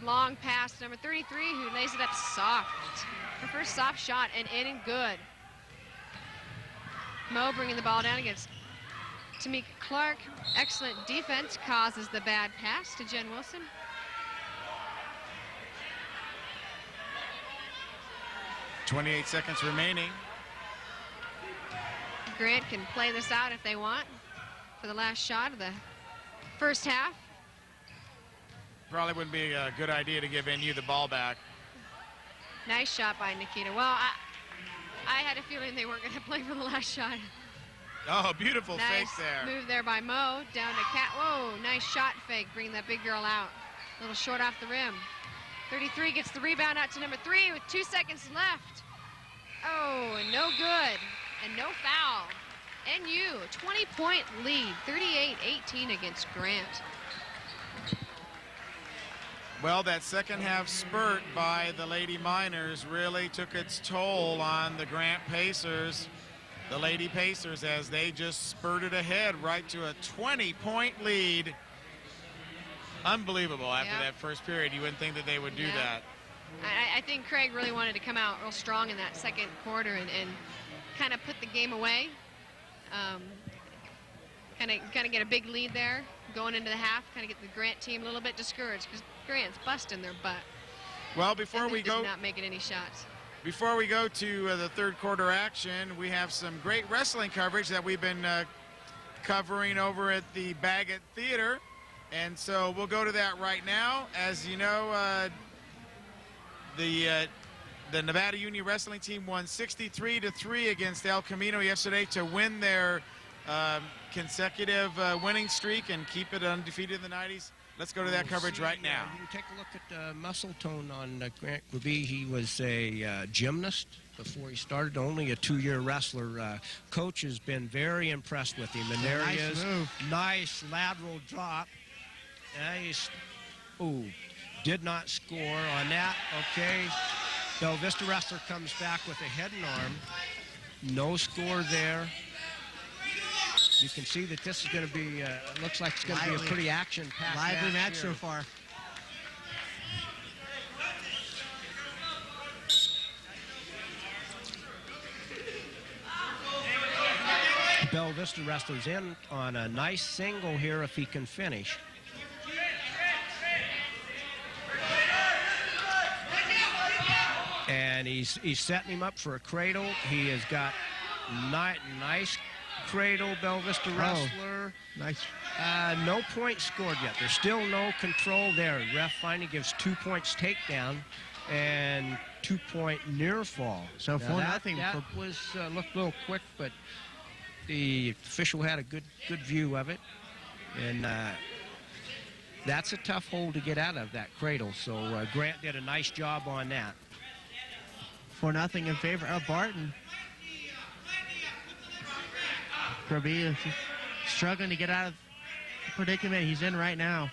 Long pass to number 33, who lays it up soft. Her first soft shot and in and good. Mo bringing the ball down against Tamika Clark, excellent defense, causes the bad pass to Jen Wilson.
.28 seconds remaining.
Grant can play this out if they want for the last shot of the first half.
Probably wouldn't be a good idea to give NU the ball back.
Nice shot by Nikita. Well, I had a feeling they weren't going to play for the last shot.
Oh, beautiful
Nice
fake there.
move there by Mo. Down to Cat. Whoa, nice shot fake. Bring that big girl out. A little short off the rim. 33 gets the rebound out to number 3 with 2 seconds left. Oh, and no good. And no foul. NU, 20-point lead, 38-18 against Grant.
Well, that second half spurt by the Lady Miners really took its toll on the Grant Pacers, the Lady Pacers, as they just spurted ahead right to a 20-point lead. Unbelievable after that first period. You wouldn't think that they would do that.
I think Craig really wanted to come out real strong in that second quarter and kind of put the game away. Kind of get a big lead there going into the half, kind of get the Grant team a little bit discouraged because Grant's busting their butt.
Well, before we go,
not making any shots.
Before we go to the third quarter action, we have some great wrestling coverage that we've been covering over at the Baggott Theater, and so we'll go to that right now. As you know, the Nevada Union wrestling team won 63-3 against El Camino yesterday to win their consecutive winning streak and keep it undefeated in the 90s. Let's go to that coverage right now.
You can take a look at the muscle tone on Grant Grabee. He was a gymnast before he started, only a 2-year wrestler. Coach has been very impressed with him, and there he is. Nice lateral drop. Nice. Ooh, did not score on that. Okay. Bella Vista wrestler comes back with a head and arm. No score there. You can see that this is going to be, looks like it's going to be a pretty action-packed
lively match
here.
so far.
Bella Vista wrestler's in on a nice single here if he can finish. And he's setting him up for a cradle. He has got nice cradle, Bella Vista wrestler.
Nice.
No points scored yet. There's still no control there. Ref finally gives 2 points takedown and 2-point near fall.
So 4-0.
That was looked a little quick, but the official had a good view of it, and that's a tough hole to get out of, that cradle. So Grant did a nice job on that.
4-0 in favor of Barton. Grabee is struggling to get out of the predicament he's in right now.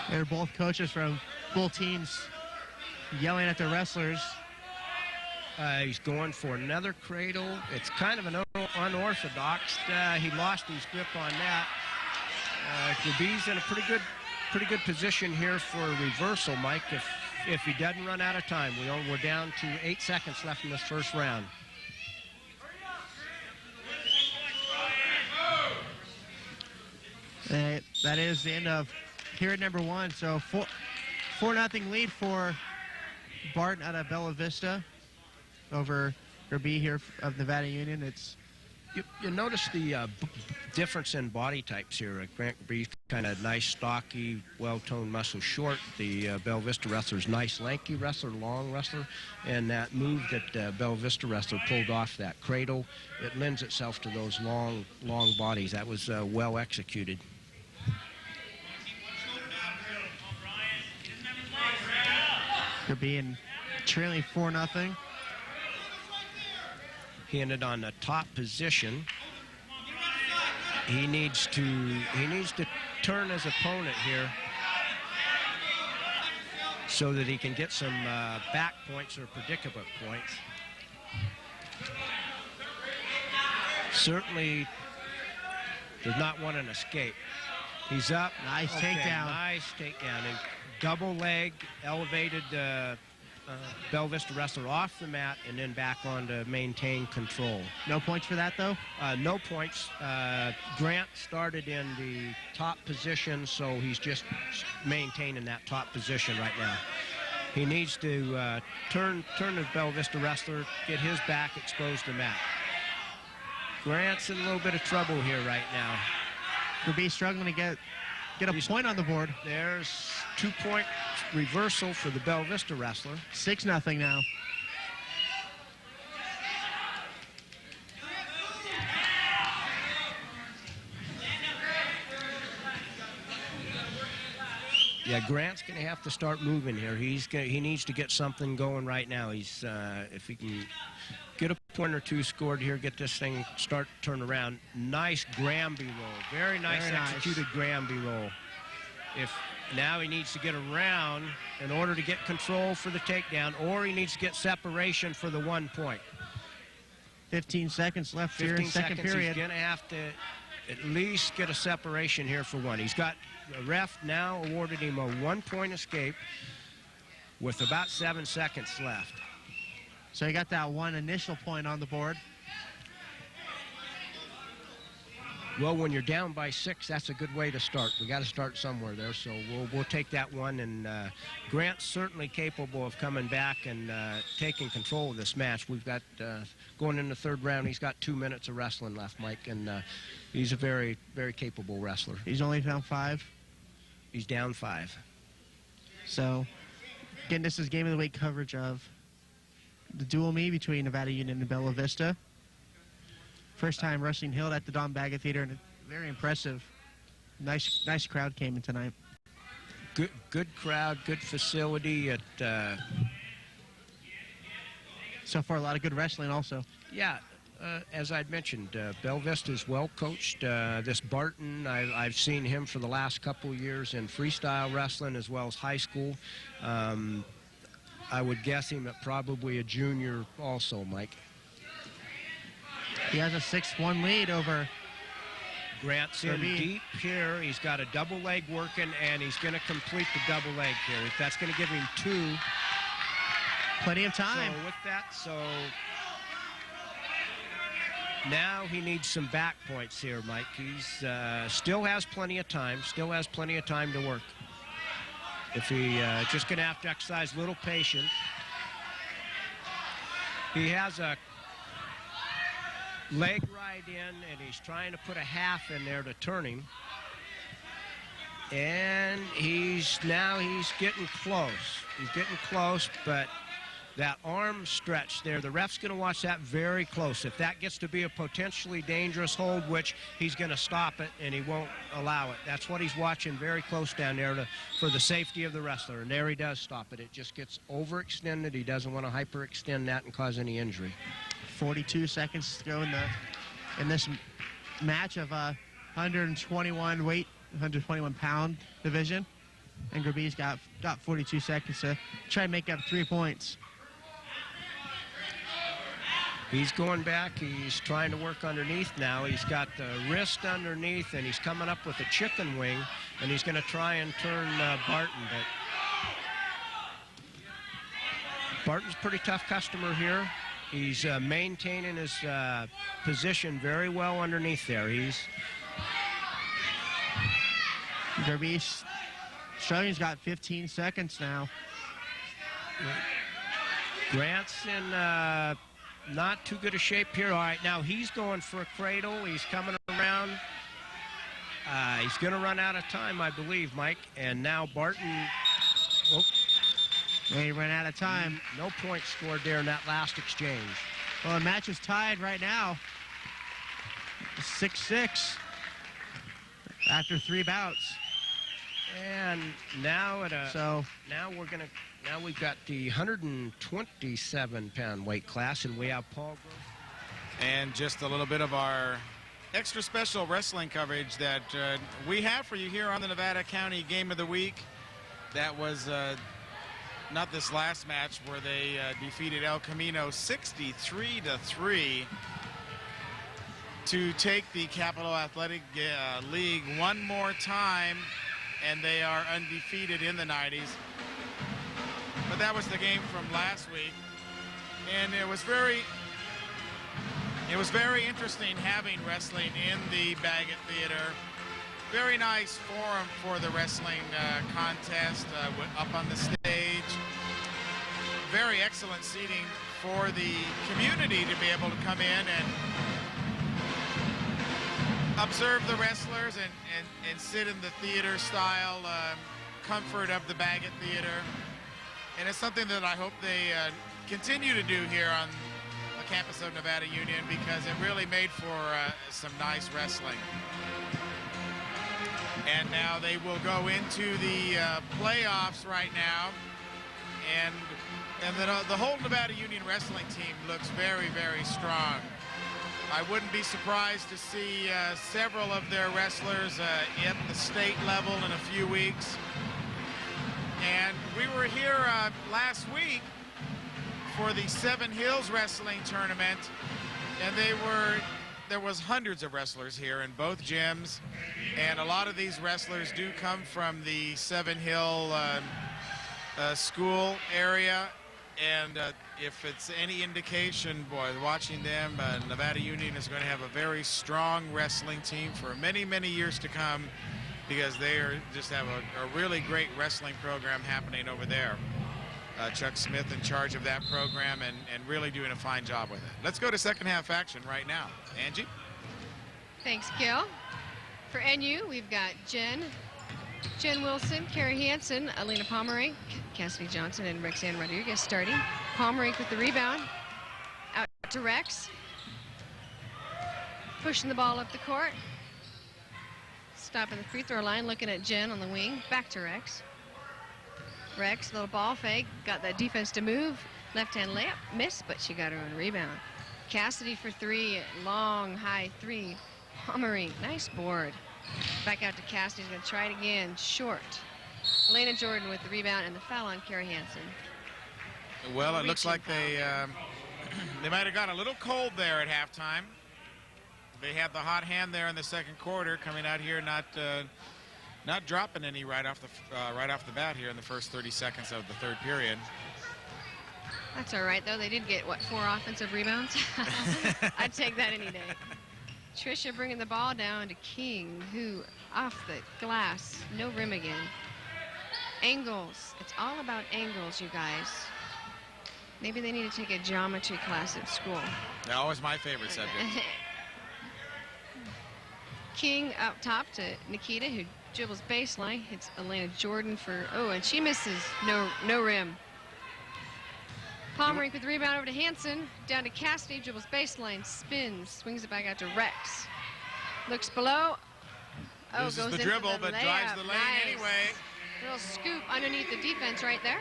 They're both coaches from both teams yelling at their wrestlers.
He's going for another cradle. It's kind of an unorthodox. He lost his grip on that. Grabee's in a pretty good position here for a reversal, Mike, if he doesn't run out of time. We're down to 8 seconds left in this first round.
That is the end of period number 1. So 4-0 lead for Barton out of Bella Vista over Grabee here of Nevada Union.
You notice the difference in body types here. Grant Grabee's kind of nice, stocky, well-toned muscle, short. The Bella Vista wrestler's nice, lanky wrestler, long wrestler. And that move that Bella Vista wrestler pulled off, that cradle, it lends itself to those long bodies. That was well executed.
Grabee in trailing 4-0.
He ended on the top position. He needs to turn his opponent here so that he can get some back points or predicament points. Certainly does not want an escape. He's up.
Nice takedown.
Nice takedown. And double leg, elevated Bella Vista wrestler off the mat and then back on to maintain control.
No points for that, though?
No points. Grant started in the top position, so he's just maintaining that top position right now. He needs to turn the Bella Vista wrestler, get his back exposed to the mat. Grant's in a little bit of trouble here right now.
Grabee struggling to get a point on the board.
There's 2-point reversal for the Bella Vista wrestler.
6-0 now.
Yeah, Grant's going to have to start moving here. He needs to get something going right now. He's if he can get a point or two scored here, get this thing start to turn around. Nice Granby roll. Very nice executed Granby roll. Now he needs to get around in order to get control for the takedown, or he needs to get separation for the 1 point.
15 seconds left here in second period.
He's going to have to at least get a separation here for one. He's got the ref now awarded him a 1-point escape with about 7 seconds left.
So he got that one initial point on the board.
Well, when you're down by 6, that's a good way to start. We got to start somewhere there, so we'll take that one. And Grant's certainly capable of coming back and taking control of this match. We've got going in the third round. He's got 2 minutes of wrestling left, Mike, and he's a very, very capable wrestler.
He's only down 5.
He's down 5.
So, again, this is Game of the Week coverage of the dual meet between Nevada Union and Bella Vista. First time wrestling held at the Baggott Theater, and very impressive. Nice crowd came in tonight.
Good crowd, good facility.
So far, a lot of good wrestling also.
Yeah, as I'd mentioned, Bella Vista is well coached. This Barton, I've seen him for the last couple years in freestyle wrestling as well as high school. I would guess him at probably a junior also, Mike.
He has a 6-1 lead over
Grant's in deep here. He's got a double leg working, and he's going to complete the double leg here. That's going to give him 2.
Plenty of time.
So with that, now he needs some back points here, Mike. He's still has plenty of time. Still has plenty of time to work. If he just going to have to exercise a little patience. He has a leg right in, and he's trying to put a half in there to turn him. And he's getting close. He's getting close, but that arm stretch there, the ref's going to watch that very close. If that gets to be a potentially dangerous hold, which he's going to stop it, and he won't allow it. That's what he's watching very close down there for the safety of the wrestler. And there he does stop it. It just gets overextended. He doesn't want to hyperextend that and cause any injury.
42 seconds to go in this match of 121 pound division, and Grabee's got 42 seconds to try and make up 3 points.
He's going back. He's trying to work underneath now. He's got the wrist underneath, and he's coming up with a chicken wing, and he's going to try and turn Barton. But Barton's a pretty tough customer here. He's maintaining his position very well underneath there.
Grabee's struggling. He's got 15 seconds now.
Grant's in not too good a shape here. All right, now he's going for a cradle. He's coming around. He's going to run out of time, I believe, Mike. And now Barton. Oh.
He ran out of time.
No points scored there in that last exchange.
Well, the match is tied right now. 6-6 after 3 bouts.
And now now we've got the 127-pound weight class, and we have Paul Gross.
And just a little bit of our extra special wrestling coverage that we have for you here on the Nevada County Game of the Week. That was not this last match where they defeated El Camino 63-3 to take the Capital Athletic League one more time, and they are undefeated in the 90s. but that was the game from last week. And it was very interesting having wrestling in the Baggott Theater. Very nice forum for the wrestling contest up on the stage. Very excellent seating for the community to be able to come in and observe the wrestlers and sit in the theater style comfort of the Baggott Theater. And it's something that I hope they continue to do here on the campus of Nevada Union, because it really made for some nice wrestling. And now they will go into the playoffs right now, and the whole Nevada Union wrestling team looks very, very strong. I wouldn't be surprised to see several of their wrestlers at the state level in a few weeks. And we were here last week for the Seven Hills Wrestling Tournament, and there was hundreds of wrestlers here in both gyms, and a lot of these wrestlers do come from the Seven Hill school area. And if it's any indication, boy, watching them, Nevada Union is going to have a very strong wrestling team for many, many years to come, because they just have a really great wrestling program happening over there. Chuck Smith in charge of that program and really doing a fine job with it. Let's go to second half action right now. Angie?
Thanks, Gil. For NU, we've got Jen Wilson, Carrie Hansen, Alina Pomerink, Cassidy Johnson, and Rexanne Rodriguez starting. Pomerink with the rebound. Out to Rex. Pushing the ball up the court. Stopping the free throw line, looking at Jen on the wing. Back to Rex. Rex, little ball fake, got that defense to move. Left-hand layup, missed, but she got her own rebound. Cassidy for three, long, high three. Pomerink, nice board. Back out to Cassidy's gonna try it again, short. Elena Jordan with the rebound and the foul on Carrie Hansen.
Well, it looks like they might have got a little cold there at halftime. They had the hot hand there in the second quarter, coming out here not dropping any right off the bat here in the first 30 seconds of the third period.
That's all right, though. They did get, what, 4 offensive rebounds? I'd take that any day. Tricia bringing the ball down to King, who off the glass, no rim again. Angles. It's all about angles, you guys. Maybe they need to take a geometry class at school.
Always my favorite subject.
King up top to Nikita, who dribbles baseline, hits Elena Jordan for, and she misses, no rim. Pomerink with the rebound over to Hansen, down to Cassidy, dribbles baseline, spins, swings it back out to Rex. Looks below,
Loses
goes
the
in
dribble,
for the
but
layup.
drives the lane
Nice.
anyway.
Little scoop underneath the defense right there.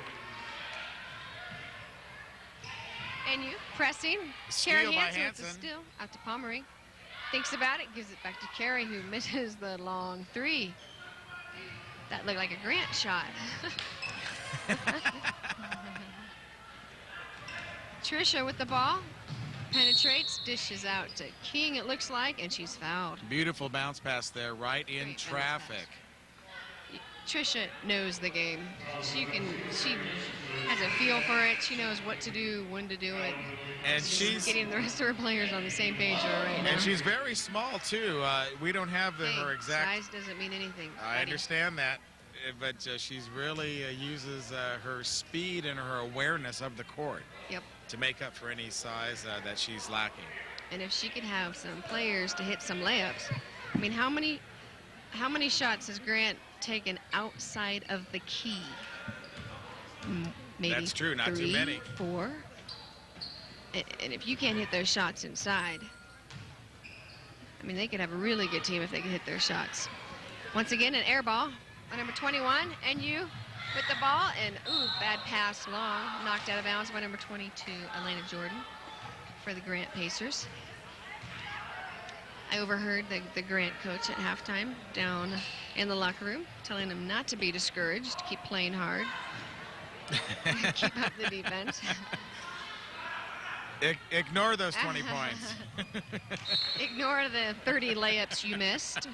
And you pressing, Carrie
Steal by
Hansen with the
Hansen.
steal, out to Pomerink. Thinks about it, gives it back to Carrie, who misses the long three. That looked like a Grant shot. Tricia with the ball, penetrates, dishes out to King, it looks like, and she's fouled.
Beautiful bounce pass there, right in
Great
traffic.
Tricia knows the game. She has a feel for it. She knows what to do, when to do it.
And she's
getting the rest of her players on the same page right now.
And she's very small too. We don't have her exact
size doesn't mean anything.
I understand that, but she's really uses her speed and her awareness of the court.
Yep.
To make up for any size that she's lacking.
And if she could have some players to hit some layups, I mean, how many shots has Grant taken outside of the key? Maybe
That's true, not
3,
too many.
4. And if you can't hit those shots inside, I mean, they could have a really good team if they could hit their shots. Once again, an air ball by number 21, NU with the ball, and bad pass long, knocked out of bounds by number 22, Elena Jordan, for the Grant Pacers. I overheard the Grant coach at halftime down in the locker room telling them not to be discouraged, keep playing hard, keep up the defense.
Ignore those 20 points.
Ignore the 30 layups you missed.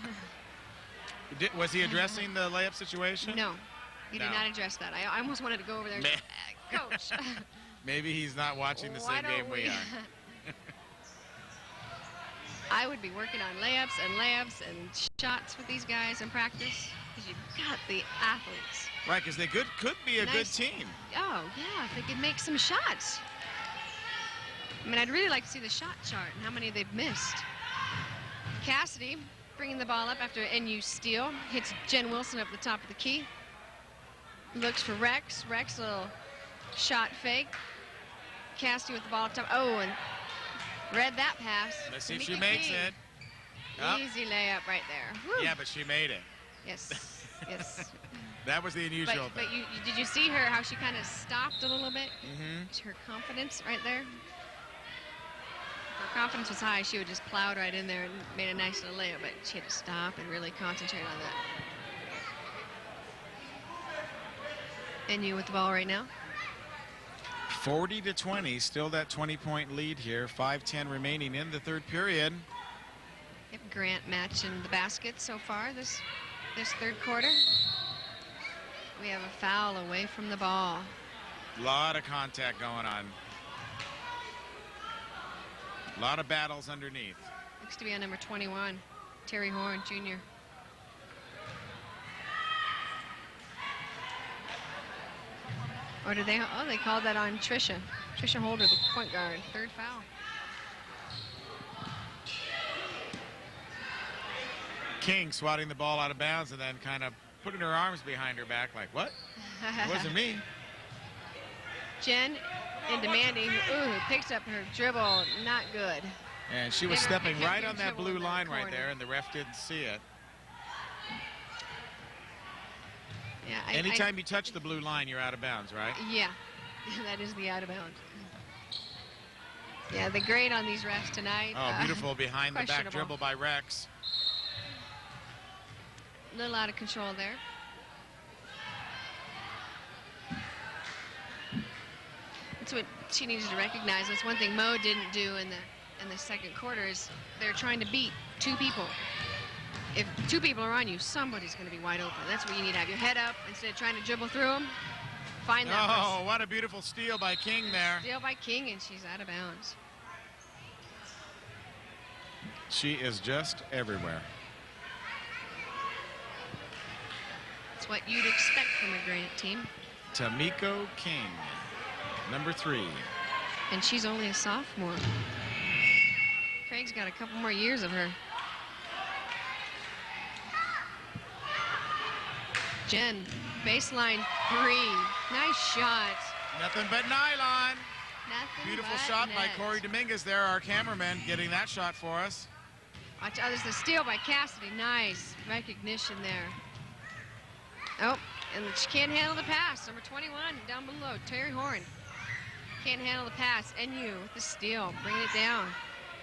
Was he addressing the layup situation?
No, he did
No.
not address that. I almost wanted to go over there and Coach.
Maybe he's not watching the same game we are.
I would be working on layups and shots with these guys in practice because you've got the athletes.
Right, because they could be a good team.
Oh, yeah, if they could make some shots. I mean, I'd really like to see the shot chart and how many they've missed. Cassidy bringing the ball up after NU steal. Hits Jen Wilson up the top of the key. Looks for Rex. Rex, little shot fake. Cassidy with the ball up top. Oh, and read that pass.
Let's see if she makes it. Oh.
Easy layup right there. Woo.
Yeah, but she made it.
Yes, yes.
That was the unusual thing.
But did you see her, how she kind of stopped a little bit? Her confidence right there. If her confidence was high, she would just plowed right in there and made a nice little layup, but she had to stop and really concentrate on that. NU with the ball right now.
40-20, still that 20-point lead here. 5:10 remaining in the third period.
Yep, Grant matching the basket so far this third quarter. We have a foul away from the ball.
A lot of contact going on. A lot of battles underneath.
Looks to be on number 21, Terry Horn, Jr. Or did they? Oh, they called that on Trisha. Trisha Holder, the point guard. Third foul.
King swatting the ball out of bounds and then kind of putting her arms behind her back like, what? It wasn't me.
Jen into Mandy. Ooh, picks up her dribble. Not good.
And she was stepping right on that blue line right there, and the ref didn't see it.
Yeah,
Anytime you touch the blue line, you're out of bounds, right?
Yeah, that is the out of bounds. Yeah, the grade on these refs tonight.
Oh, beautiful behind the back dribble by Rex.
A little out of control there. That's what she needs to recognize. That's one thing Mo didn't do in the second quarter is they're trying to beat two people. If two people are on you, somebody's going to be wide open. That's what you need to have your head up instead of trying to dribble through them. Find that person.
Oh, what a beautiful steal by King there.
Steal by King, and she's out of bounds.
She is just everywhere.
It's what you'd expect from a Grant team.
Tamiko King, number 3.
And she's only a sophomore. Craig's got a couple more years of her. Jen, baseline 3. Nice shot.
Nothing but nylon.
Nothing
Beautiful
but
shot by
net.
Corey Dominguez there, our cameraman, getting that shot for us.
Watch, oh, there's the steal by Cassidy. Nice recognition there. Oh, and she can't handle the pass. Number 21 down below, Terry Horn. Can't handle the pass. NU with the steal, bringing it down.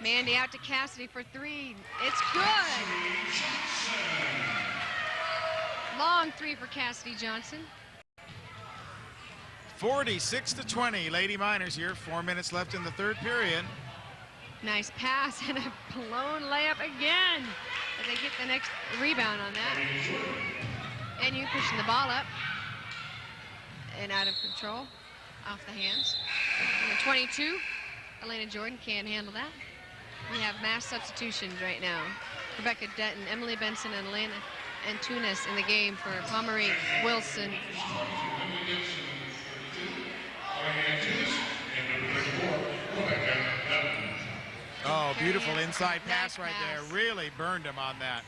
Mandy out to Cassidy for 3. It's good. Long 3 for Cassidy Johnson.
46-20, Lady Miners here. 4 minutes left in the third period.
Nice pass and a blown layup again. But they get the next rebound on that. NU pushing the ball up and out of control, off the hands. Number 22, Elena Jordan can't handle that. We have mass substitutions right now. Rebecca Dutton, Emily Benson, and Elena Antunes in the game for Pomeroy Wilson.
Oh, beautiful inside pass right there. Really burned him on that.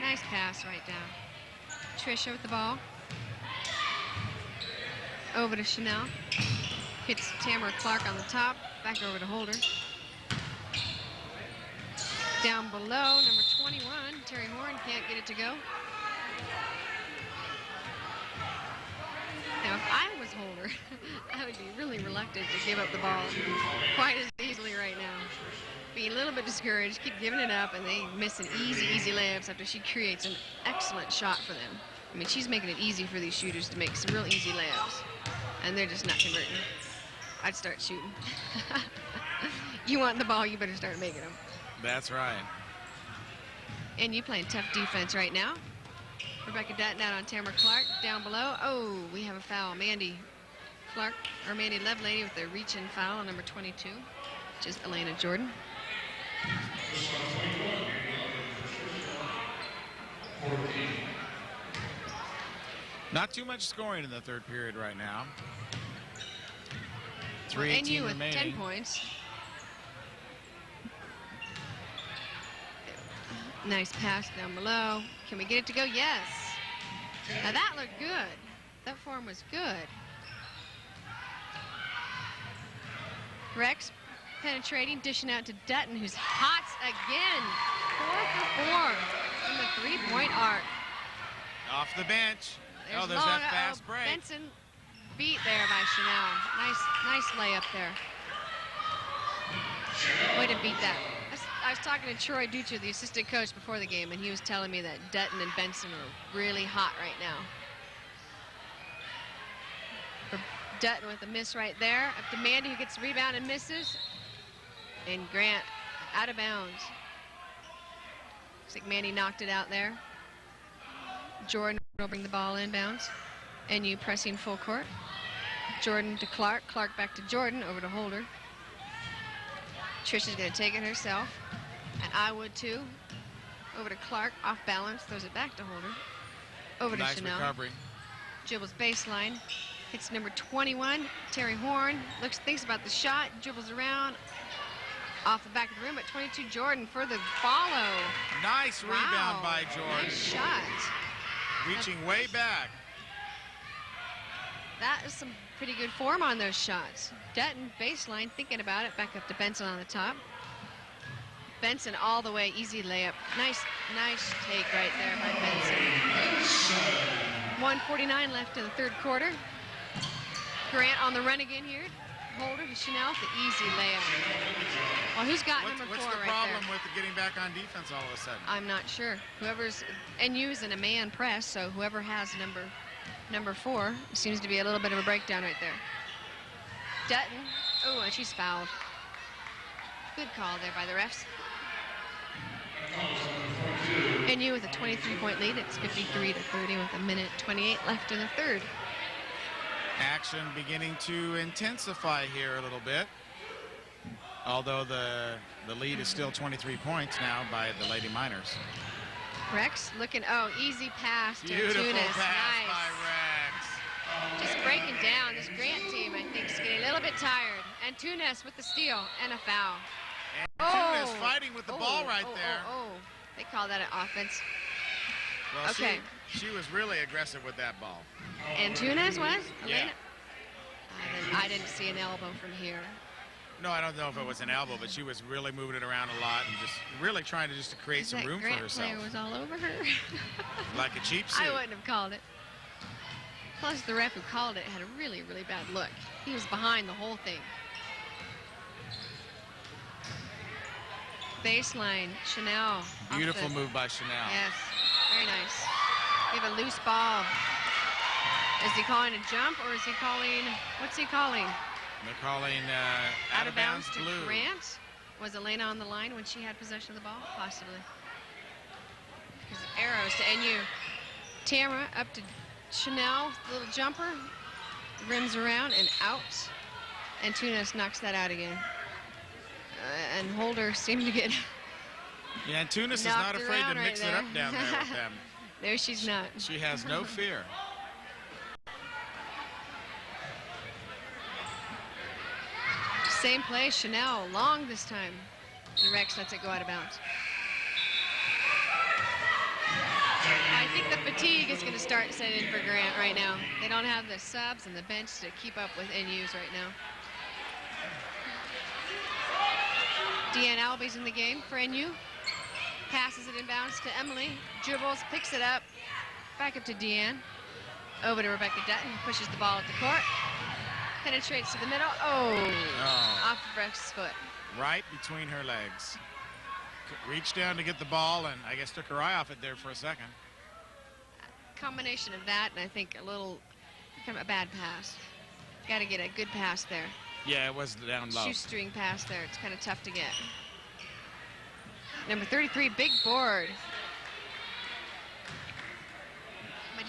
Nice pass right down. Trisha with the ball. Over to Chanel. Hits Tamara Clark on the top. Back over to Holder. Down below, number 21, Terry Horn can't get it to go. Now, if I was Holder, I would be really reluctant to give up the ball quite as easily right now. Be a little bit discouraged, keep giving it up, and they miss an easy layups after she creates an excellent shot for them. I mean, she's making it easy for these shooters to make some real easy layups, and they're just not converting. I'd start shooting. You want the ball, you better start making them.
That's right.
And you playing tough defense right now. Rebecca Dutton out on Tamara Clark. Down below, oh, we have a foul. Mandy Clark, or Mandy Lovelady with a reach-in foul on number 22, which is Elena Jordan.
Not too much scoring in the third period right now.
Well,
3:18
NU with
remaining.
10 points. Nice pass down below. Can we get it to go? Yes. Now that looked good. That form was good. Rex penetrating, dishing out to Dutton, who's hot again. 4 for 4 from the three-point arc.
Off the bench. There's
long,
that fast break.
Benson beat there by Chanel. Nice layup there. Way to beat that. I was talking to Troy Dutra, the assistant coach, before the game, and he was telling me that Dutton and Benson are really hot right now. For Dutton with a miss right there. Up to Mandy, who gets the rebound and misses. And Grant out of bounds. Looks like Mandy knocked it out there. Jordan will bring the ball inbounds. NU pressing full court. Jordan to Clark. Clark back to Jordan. Over to Holder. Trish is going to take it herself. And I would too. Over to Clark. Off balance. Throws it back to Holder. Over to
Nice
Chanel.
recovery.
Dribbles baseline. Hits number 21. Terry Horn. Thinks about the shot. Dribbles around. Off the back of the rim. But 22 Jordan for the follow.
Nice rebound by Jordan.
Nice shot.
Reaching way back.
That is some pretty good form on those shots. Dutton, baseline, thinking about it. Back up to Benson on the top. Benson all the way, easy layup. Nice take right there by Benson. 1:49 left in the third quarter. Grant on the run again here. Holder to Chanel, the easy layup. Well, who's got number 4
What's the
right
problem
there?
with getting back on defense all of a sudden?
I'm not sure. Whoever's NU's in a man press, so whoever has number 4 seems to be a little bit of a breakdown right there. Dutton, oh, and she's fouled. Good call there by the refs. NU with a 23-point lead. It's 53-30 with 1:28 left in the third.
Action beginning to intensify here a little bit. Although the lead is still 23 points now by the Lady Miners.
Rex looking, oh, easy pass to
Beautiful
Tunis.
pass
Nice.
by Rex.
Just breaking down. This Grant team, I think, is getting a little bit tired. And Tunis with the steal and a foul.
And Tunis fighting with the ball right there.
Oh. They call that an offense.
Well,
Okay.
she was really aggressive with that ball.
And Tunis was?
Yeah.
Elena? I didn't see an elbow from here.
No, I don't know if it was an elbow, but she was really moving it around a lot and just really trying to create some
That
room
Grant
for herself.
player was all over her.
Like a cheap suit.
I wouldn't have called it. Plus, the ref who called it had a really, really bad look. He was behind the whole thing. Baseline, Chanel.
Beautiful move by Chanel.
Yes, very nice. We have a loose ball. Is he calling a jump or is he calling, what's he calling?
They're calling
Out of bounds to
blue.
Grant? Was Elena on the line when she had possession of the ball? Possibly. Because arrows to NU. Tamara up to Chanel, little jumper, rims around and out. And Tunis knocks that out again. And Holder seemed to get
Yeah, and Tunis is
knocked
not afraid to
around
mix
right
it up
there.
down there with them.
There she's not.
She has no fear.
Same play, Chanel, long this time. And Rex lets it go out of bounds. I think the fatigue is going to start setting in for Grant right now. They don't have the subs and the bench to keep up with NU's right now. Deanne Albies in the game for NU. Passes it inbounds to Emily. Dribbles, picks it up. Back up to Deanne. Over to Rebecca Dutton. Pushes the ball at the court. Penetrates to the middle. Oh. Off of Rex's foot.
Right between her legs. Reached down to get the ball and I guess took her eye off it there for a second.
Combination of that and I think a little, kind of a bad pass. Got to get a good pass there.
Yeah, it was down low.
Shoestring pass there. It's kind of tough to get. Number 33, big board.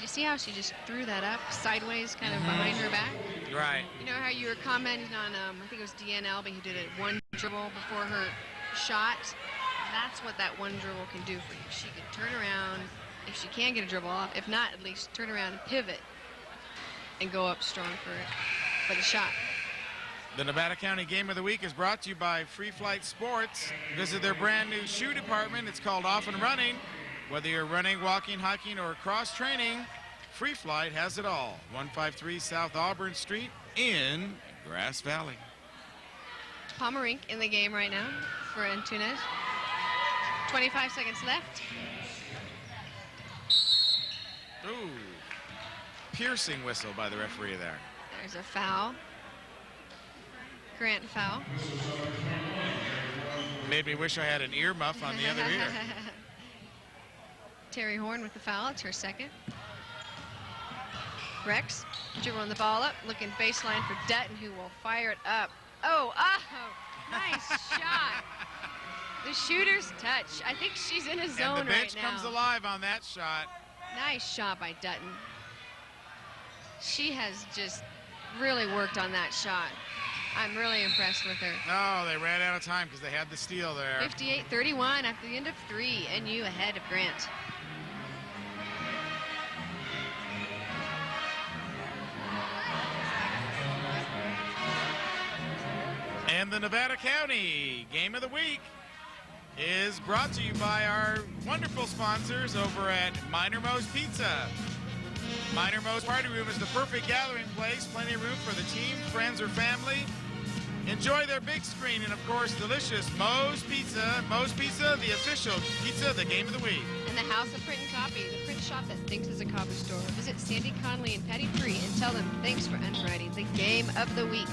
you see how she just threw that up sideways, kind of behind her back?
Right.
You know how you were commenting on, I think it was Deanne Albee who did it one dribble before her shot? That's what that one dribble can do for you. She can turn around, if she can get a dribble off. If not, at least turn around and pivot and go up strong for the shot.
The Nevada County Game of the Week is brought to you by Free Flight Sports. Visit their brand new shoe department. It's called Off and Running. Whether you're running, walking, hiking, or cross training, Free Flight has it all. 153 South Auburn Street in Grass Valley.
Pomerink in the game right now for Antunes. 25 seconds left.
Ooh. Piercing whistle by the referee there.
There's a foul. Grant foul.
Made me wish I had an earmuff on the other ear.
Terry Horn with the foul. It's her second. Rex dribbling the ball up, looking baseline for Dutton, who will fire it up. Oh, nice shot. The shooter's touch. I think she's in a zone
And the bench
right now.
comes alive on that shot.
Nice shot by Dutton. She has just really worked on that shot. I'm really impressed with her.
Oh, they ran out of time because they had the steal there.
58-31 after the end of 3. NU ahead of Grant.
And the Nevada County Game of the Week is brought to you by our wonderful sponsors over at Minor Mo's Pizza. Minor Mo's Party Room is the perfect gathering place. Plenty of room for the team, friends, or family. Enjoy their big screen and, of course, delicious Mo's Pizza. Mo's Pizza, the official pizza of the Game of the Week.
And the House of Print and Copy, the print shop that thinks it's a copy store. Visit Sandy Conley and Patty Free and tell them thanks for underwriting the Game of the Week.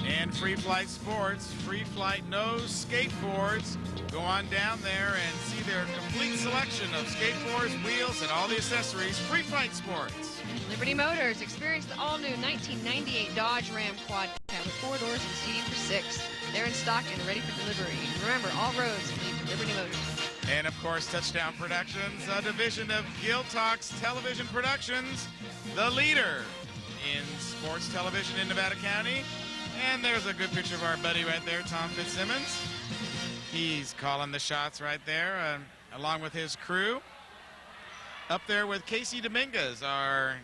And Free Flight Sports, Free Flight knows skateboards. Go on down there and see their complete selection of skateboards, wheels, and all the accessories. Free Flight Sports.
Liberty Motors, experience the all-new 1998 Dodge Ram Quad Cab with 4 doors and seating for 6. They're in stock and ready for delivery. Remember, all roads lead to Liberty Motors.
And, of course, Touchdown Productions, a division of Guild Talks Television Productions, the leader in sports television in Nevada County. And there's a good picture of our buddy right there, Tom Fitzsimmons. He's calling the shots right there, along with his crew. Up there with Casey Dominguez, our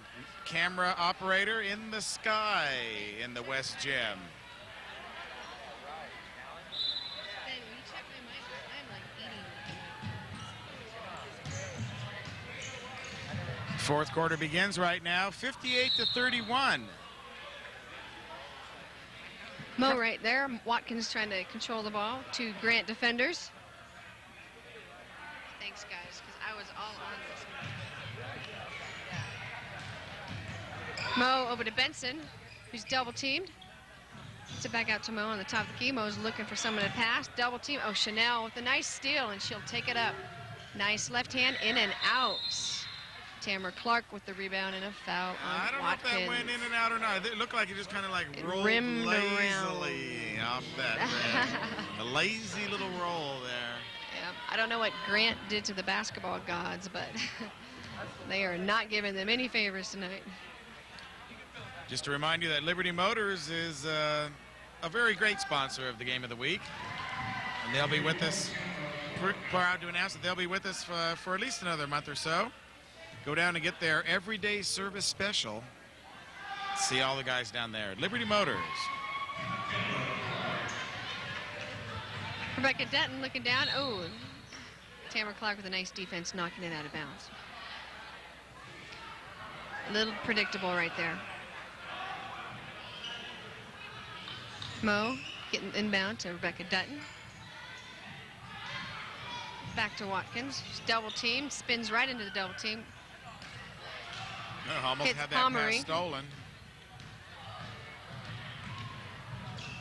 camera operator in the sky in the West Gym.
Ben, will you check my mic? I'm like eating.
Fourth quarter begins right now, 58-31.
Mo right there. Watkins trying to control the ball. 2 Grant defenders. Thanks, guys, because I was all on this. Mo over to Benson, who's double teamed. It's it back out to Mo on the top of the key. Mo's looking for someone to pass. Double team. Oh, Chanel with a nice steal, and she'll take it up. Nice left hand, in and out. Tamara Clark with the rebound and a foul on
I don't
Watkins.
know if that went in and out or not. It looked like it just kind of like
It
rolled
rimmed
lazily off that rim. A lazy little roll there.
Yeah, I don't know what Grant did to the basketball gods, but they are not giving them any favors tonight.
Just to remind you that Liberty Motors is a very great sponsor of the Game of the Week. And they'll be with us, proud to announce that they'll be with us for at least another month or so. Go down and get their everyday service special. See all the guys down there. Liberty Motors.
Rebecca Dutton looking down. Oh, Tamara Clark with a nice defense knocking it out of bounds. A little predictable right there. Mo getting inbound to Rebecca Dutton. Back to Watkins. She's double teamed, spins right into the double team.
Almost
Hits
had that pass
Pomeroy.
stolen.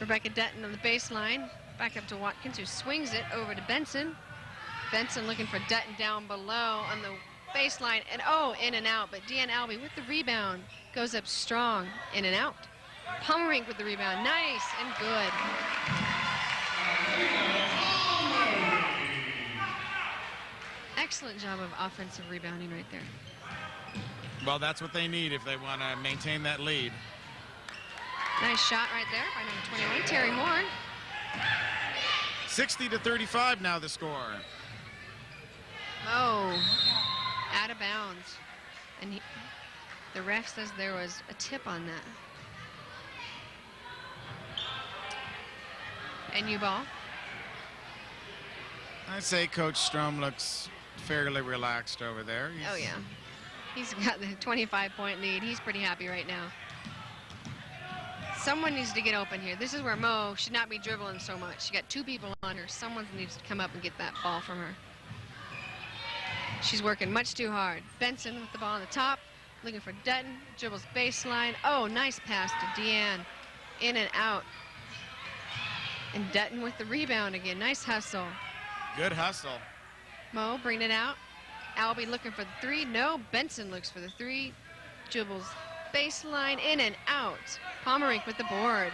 Rebecca Dutton on the baseline. Back up to Watkins, who swings it over to Benson. Benson looking for Dutton down below on the baseline. And oh, in and out. But Deanne Albee with the rebound. Goes up strong. In and out. Pomerink with the rebound. Nice and good. Excellent job of offensive rebounding right there.
Well, that's what they need if they want to maintain that lead.
Nice shot right there by number 21, Terry Horn.
60-35 now the score.
Oh, out of bounds. And the ref says there was a tip on that. And you ball.
I'd say Coach Strohm looks fairly relaxed over there.
Oh, yeah. He's got the 25-point lead. He's pretty happy right now. Someone needs to get open here. This is where Mo should not be dribbling so much. She got 2 people on her. Someone needs to come up and get that ball from her. She's working much too hard. Benson with the ball on the top, looking for Dutton. Dribbles baseline. Oh, nice pass to Deanne. In and out. And Dutton with the rebound again. Nice hustle.
Good hustle.
Mo bringing it out. Albie looking for the 3. No, Benson looks for the 3. Dribbles baseline, in and out. Pomerink with the board.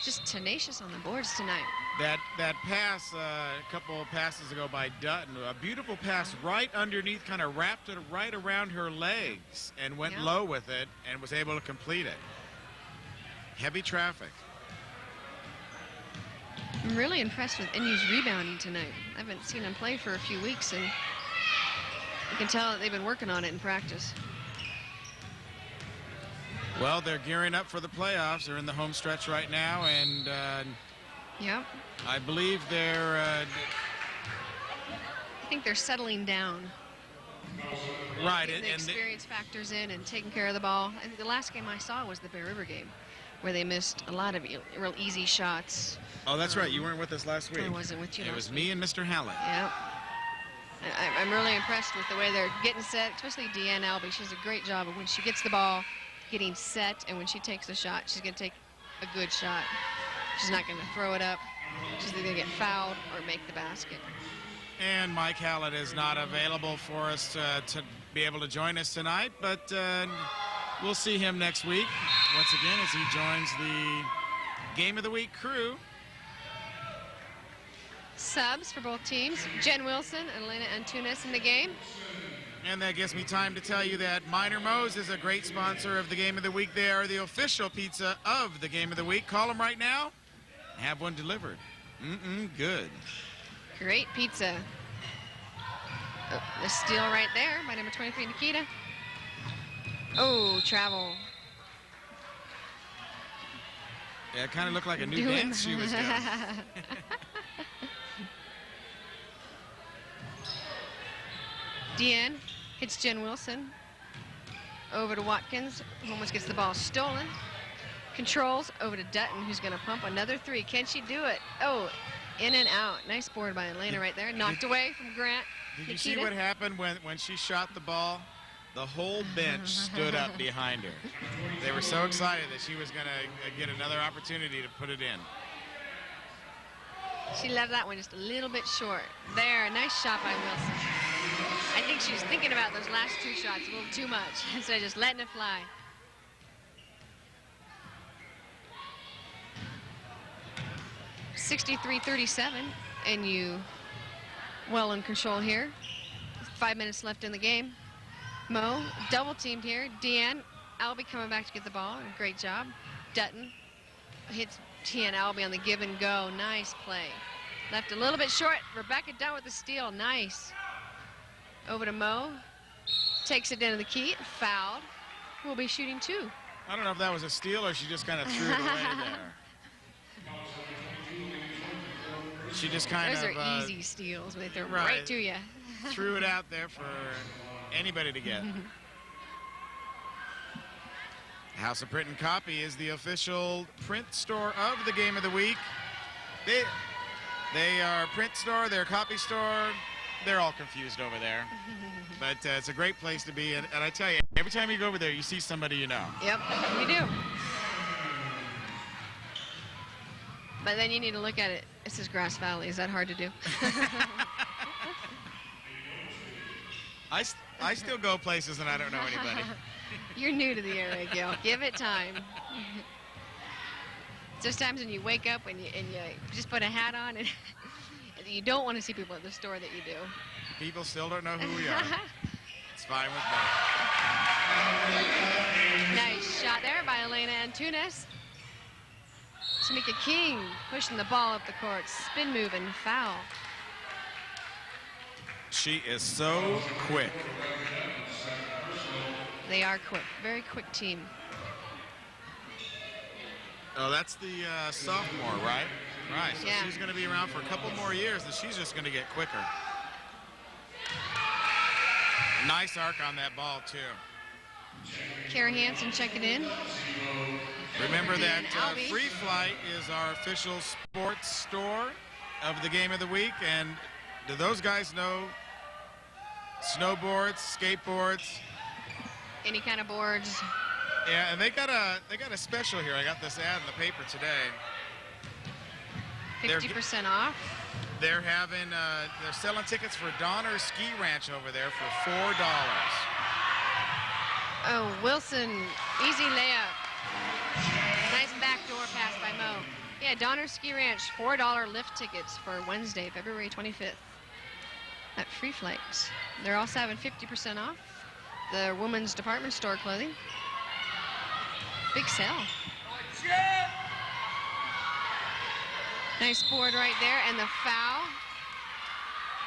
Just tenacious on the boards tonight.
That pass a couple of passes ago by Dutton, a beautiful pass right underneath, kind of wrapped it right around her legs and went low with it and was able to complete it. Heavy traffic.
I'm really impressed with NU's rebounding tonight. I haven't seen them play for a few weeks, and you can tell that they've been working on it in practice.
Well, they're gearing up for the playoffs. They're in the home stretch right now, and
Yep.
I believe they're
I think they're settling down.
right.
Getting the experience factors in and taking care of the ball. I think the last game I saw was the Bear River game, where they missed a lot of real easy shots.
Oh, that's right. You weren't with us last week.
I wasn't with you
It
last
was
week.
me and Mr. Hallett.
Yep. I'm really impressed with the way they're getting set, especially Deanne Albee. She does a great job of when she gets the ball, getting set, and when she takes a shot, she's going to take a good shot. She's not going to throw it up. She's either going to get fouled or make the basket.
And Mike Hallett is not available for us to be able to join us tonight, but we'll see him next week once again as he joins the Game of the Week crew.
Subs for both teams. Jen Wilson and Elena Antunes in the game.
And that gives me time to tell you that Minor Moe's is a great sponsor of the Game of the Week. They are the official pizza of the Game of the Week. Call them right now. Have one delivered. Good.
Great pizza. Oh, the steal right there by number 23, Nikita. Oh, travel.
Yeah, it kind of looked like a new dance she was doing.
Deanne hits Jen Wilson. Over to Watkins, who almost gets the ball stolen. Controls over to Dutton, who's going to pump another 3. Can she do it? Oh, in and out. Nice board by Elena right there. Knocked away from Grant.
Did you
Nikita.
see what happened when she shot the ball? The whole bench stood up behind her. They were so excited that she was going to get another opportunity to put it in.
She left that one just a little bit short. There, nice shot by Wilson. I think she was thinking about those last 2 shots a little too much, instead of just letting it fly. (63-37), NU well in control here. 5 minutes left in the game. Mo double teamed here. Deanne Albee coming back to get the ball. Great job. Dutton hits Deanne Albee on the give and go. Nice play. Left a little bit short. Rebecca Dunn with the steal. Nice. Over to Mo. Takes it into the key. Fouled. Will be shooting 2.
I don't know if that was a steal or she just kind of threw it away there. She just kind
Those
of
are easy steals. They throw right to you.
threw it out there for anybody to get. House of Print and Copy is the official print store of the Game of the Week. They are a print store, they're a copy store. They're all confused over there. But it's a great place to be. And I tell you, every time you go over there, you see somebody you know.
Yep, we do. But then you need to look at it. This is Grass Valley. Is that hard to do?
I still go places and I don't know anybody.
You're new to the area, Gil. Give it time. There's times when you wake up and you just put a hat on and you don't want to see people at the store that you do.
People still don't know who we are. It's fine with me.
Nice shot there by Elena Antunes. Tamika King pushing the ball up the court. Spin move and foul.
She is so quick.
They are quick, very quick team.
Oh, that's the sophomore, right? Right, so
Yeah.
she's going to be around for a couple more years, and she's just going to get quicker. Nice arc on that ball, too.
Carrie Hansen checking in.
Remember that
Albie.
Free Flight is our official sports store of the game of the week, and do those guys know snowboards, skateboards?
Any kind of boards.
Yeah, and they got a special here. I got this ad in the paper today.
50% off.
They're having they're selling tickets for Donner Ski Ranch over there for $4.
Oh, Wilson, easy layup. Nice backdoor pass by Mo. Yeah, Donner Ski Ranch, $4 lift tickets for Wednesday, February 25th at Free Flight. They're also having 50% off the women's department store clothing. Big sale. Nice board right there, and the foul.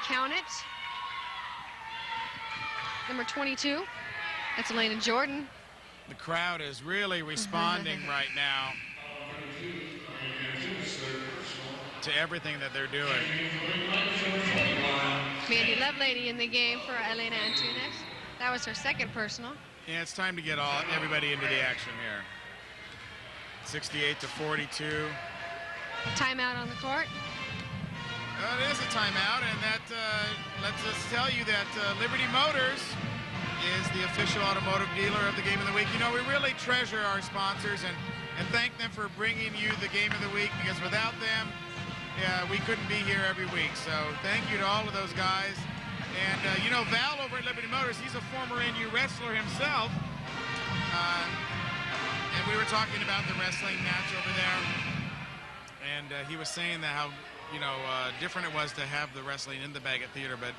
Count it. Number 22. That's Elena Jordan.
The crowd is really responding right now to everything that they're doing.
Mandy Lovelady in the game for Elena Antunes. That was her second personal.
Yeah, it's time to get everybody into the action here. 68-42.
Timeout on the court.
It is a timeout, and that lets us tell you that Liberty Motors is the official automotive dealer of the Game of the Week. You know, we really treasure our sponsors and thank them for bringing you the Game of the Week, because without them, we couldn't be here every week. So thank you to all of those guys. And, you know, Val over at Liberty Motors, he's a former NU wrestler himself. And we were talking about the wrestling match over there. And he was saying that how, you know, different it was to have the wrestling in the Baggott Theater, but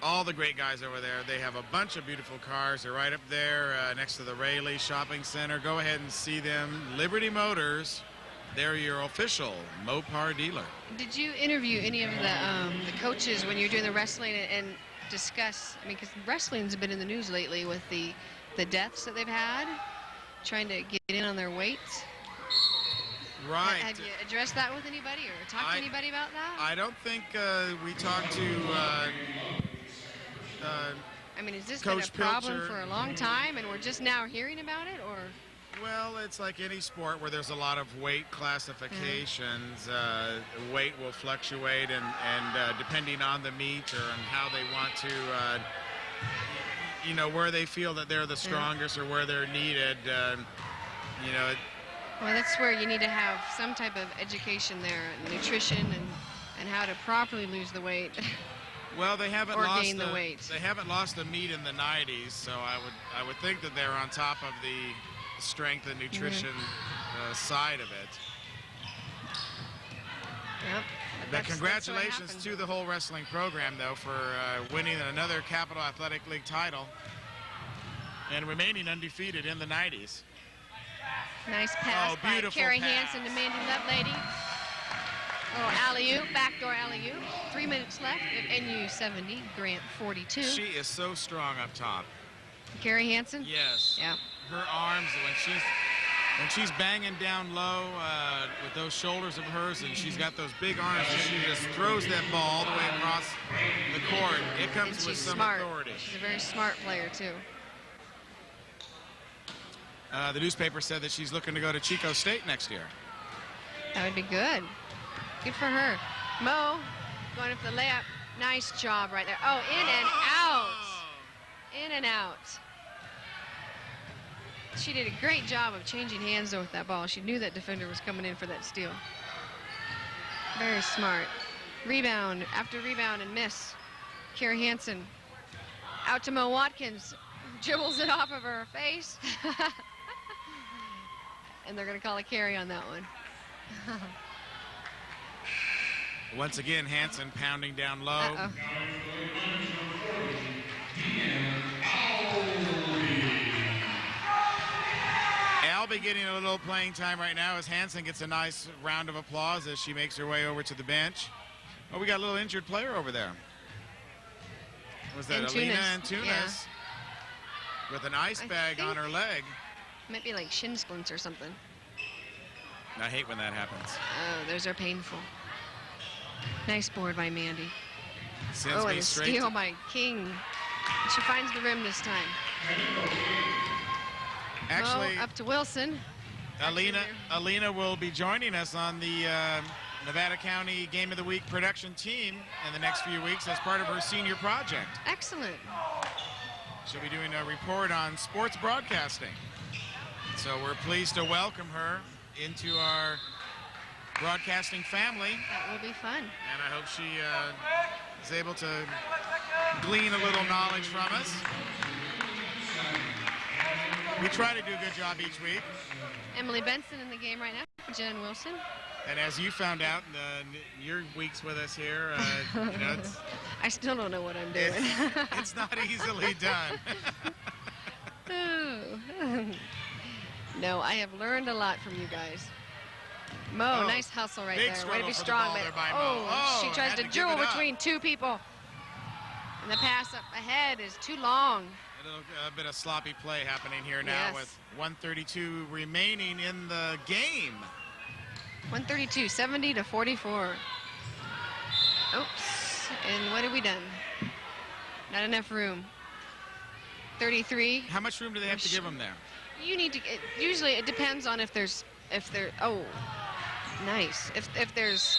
all the great guys over there, they have a bunch of beautiful cars. They're right up there next to the Rayleigh Shopping Center. Go ahead and see them. Liberty Motors, they're your official Mopar dealer.
Did you interview any of the coaches when you're doing the wrestling and discuss, I mean, because wrestling's been in the news lately with the deaths that they've had, trying to get in on their weights?
Right.
Have you addressed that with anybody or talked to anybody about that?
I don't think we talked to
I mean, has this
Coach
been a problem
Pilcher.
for a long time and we're just now hearing about it, or?
Well, it's like any sport where there's a lot of weight classifications. Weight will fluctuate, and depending on the meet or on how they want to, you know, where they feel that they're the strongest or where they're needed, you know.
Well, that's where you need to have some type of education there, nutrition and how to properly lose the weight.
Well, they haven't
Or
lost
gain the weight.
They haven't lost a meet in the 90s, so I would think that they're on top of the strength and nutrition side of it.
Yep.
But congratulations to the whole wrestling program, though, for winning another Capital Athletic League title and remaining undefeated in the 90s.
Nice pass by
beautiful
Carrie
pass.
Hansen to Mandy Lovelady. Oh, alley-oop, backdoor alley-oop. 3 minutes left at NU 70, Grant 42.
She is so strong up top.
Carrie Hansen?
Yes.
Yeah.
Her arms, when she's banging down low with those shoulders of hers, and she's got those big arms, and she just throws that ball all the way across the court. It comes
And
with
she's
some
smart.
authority.
She's a very smart player, too.
The newspaper said that she's looking to go to Chico State next year.
That would be good. Good for her. Mo going for the layup. Nice job right there. Oh, in and out. In and out. She did a great job of changing hands, though, with that ball. She knew that defender was coming in for that steal. Very smart. Rebound after rebound and miss. Carrie Hansen out to Mo Watkins. Dribbles it off of her face. And they're going to call a carry on that one.
Once again, Hansen pounding down low.
Uh-oh.
probably getting a little playing time right now as Hansen gets a nice round of applause as she makes her way over to the bench. Oh, we got a little injured player over there. Was that Alina Antunes?
Yeah.
With an ice bag on her leg.
Might be like shin splints or something.
I hate when that happens.
Oh, those are painful. Nice board by Mandy.
Sends
and
me
a
straight
steal by King. She finds the rim this time.
Actually,
Mo up to Wilson.
Alina will be joining us on the Nevada County Game of the Week production team in the next few weeks as part of her senior project.
Excellent.
She'll be doing a report on sports broadcasting. So we're pleased to welcome her into our broadcasting family.
That will be fun.
And I hope she is able to glean a little knowledge from us. We try to do a good job each week.
Emily Benson in the game right now. Jen Wilson.
And as you found out in your weeks with us here, you know,
I still don't know what I'm doing.
it's not easily done.
No, I have learned a lot from you guys. Mo, nice hustle right there. Way to be strong. But, she tries to jewel between two people. And the pass up ahead is too long.
A bit of sloppy play happening here now with 1:32 remaining in the game.
132, 70 to 44. Oops. And what have we done? Not enough room. 33.
How much room do they have to give them there?
You need to. Usually, it depends on if there's. Oh, nice. If there's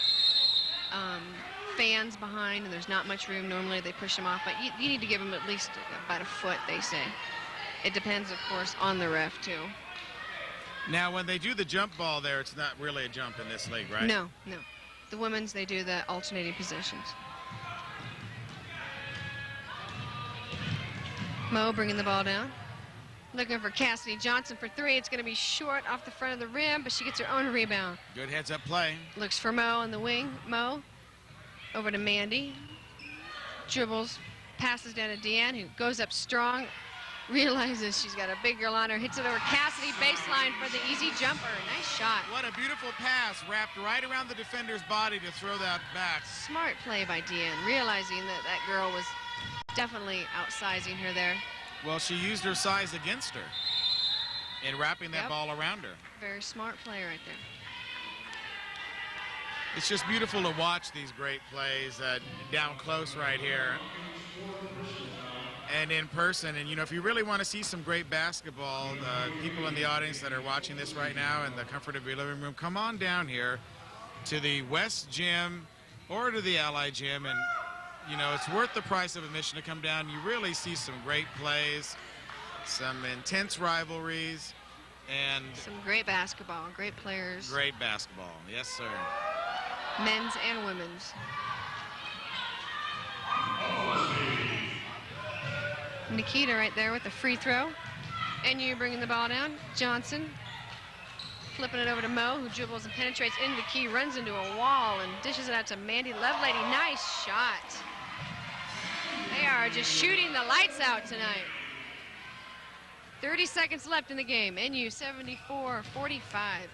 fans behind and there's not much room, normally they push them off. But you need to give them at least about a foot, they say. It depends, of course, on the ref too.
Now, when they do the jump ball there, it's not really a jump in this league, right?
No, no. The women's, they do the alternating positions. Mo bringing the ball down. Looking for Cassidy Johnson for three. It's going to be short off the front of the rim, but she gets her own rebound.
Good heads-up play.
Looks for Mo on the wing. Mo over to Mandy. Dribbles, passes down to Deanne, who goes up strong. Realizes she's got a big girl on her. Hits it over Cassidy, baseline for the easy jumper. Nice shot.
What a beautiful pass, wrapped right around the defender's body to throw that back.
Smart play by Deanne, realizing that that girl was definitely outsizing her there.
Well, she used her size against her in wrapping that ball around her.
Very smart play right there.
It's just beautiful to watch these great plays down close right here and in person. And, you know, if you really want to see some great basketball, people in the audience that are watching this right now in the comfort of your living room, come on down here to the West Gym or to the Ally Gym, and you know, it's worth the price of admission to come down. You really see some great plays, some intense rivalries, and
some great basketball, great players.
Great basketball, yes, sir.
Men's and women's. Nikita right there with the free throw. And you bringing the ball down. Johnson flipping it over to Mo, who dribbles and penetrates into the key, runs into a wall, and dishes it out to Mandy Lovelady. Nice shot. They are just shooting the lights out tonight. 30 seconds left in the game. NU 74-45.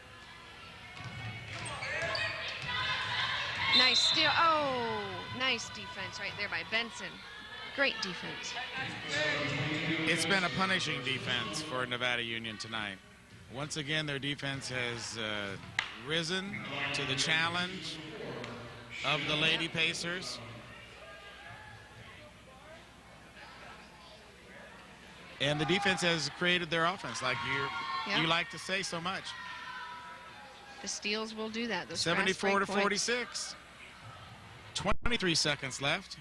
Nice steal. Oh, nice defense right there by Benson. Great defense.
It's been a punishing defense for Nevada Union tonight. Once again, their defense has risen to the challenge of the Lady Pacers. And the defense has created their offense, like you like to say so much.
The steals will do that.
74 to 46. 23 seconds left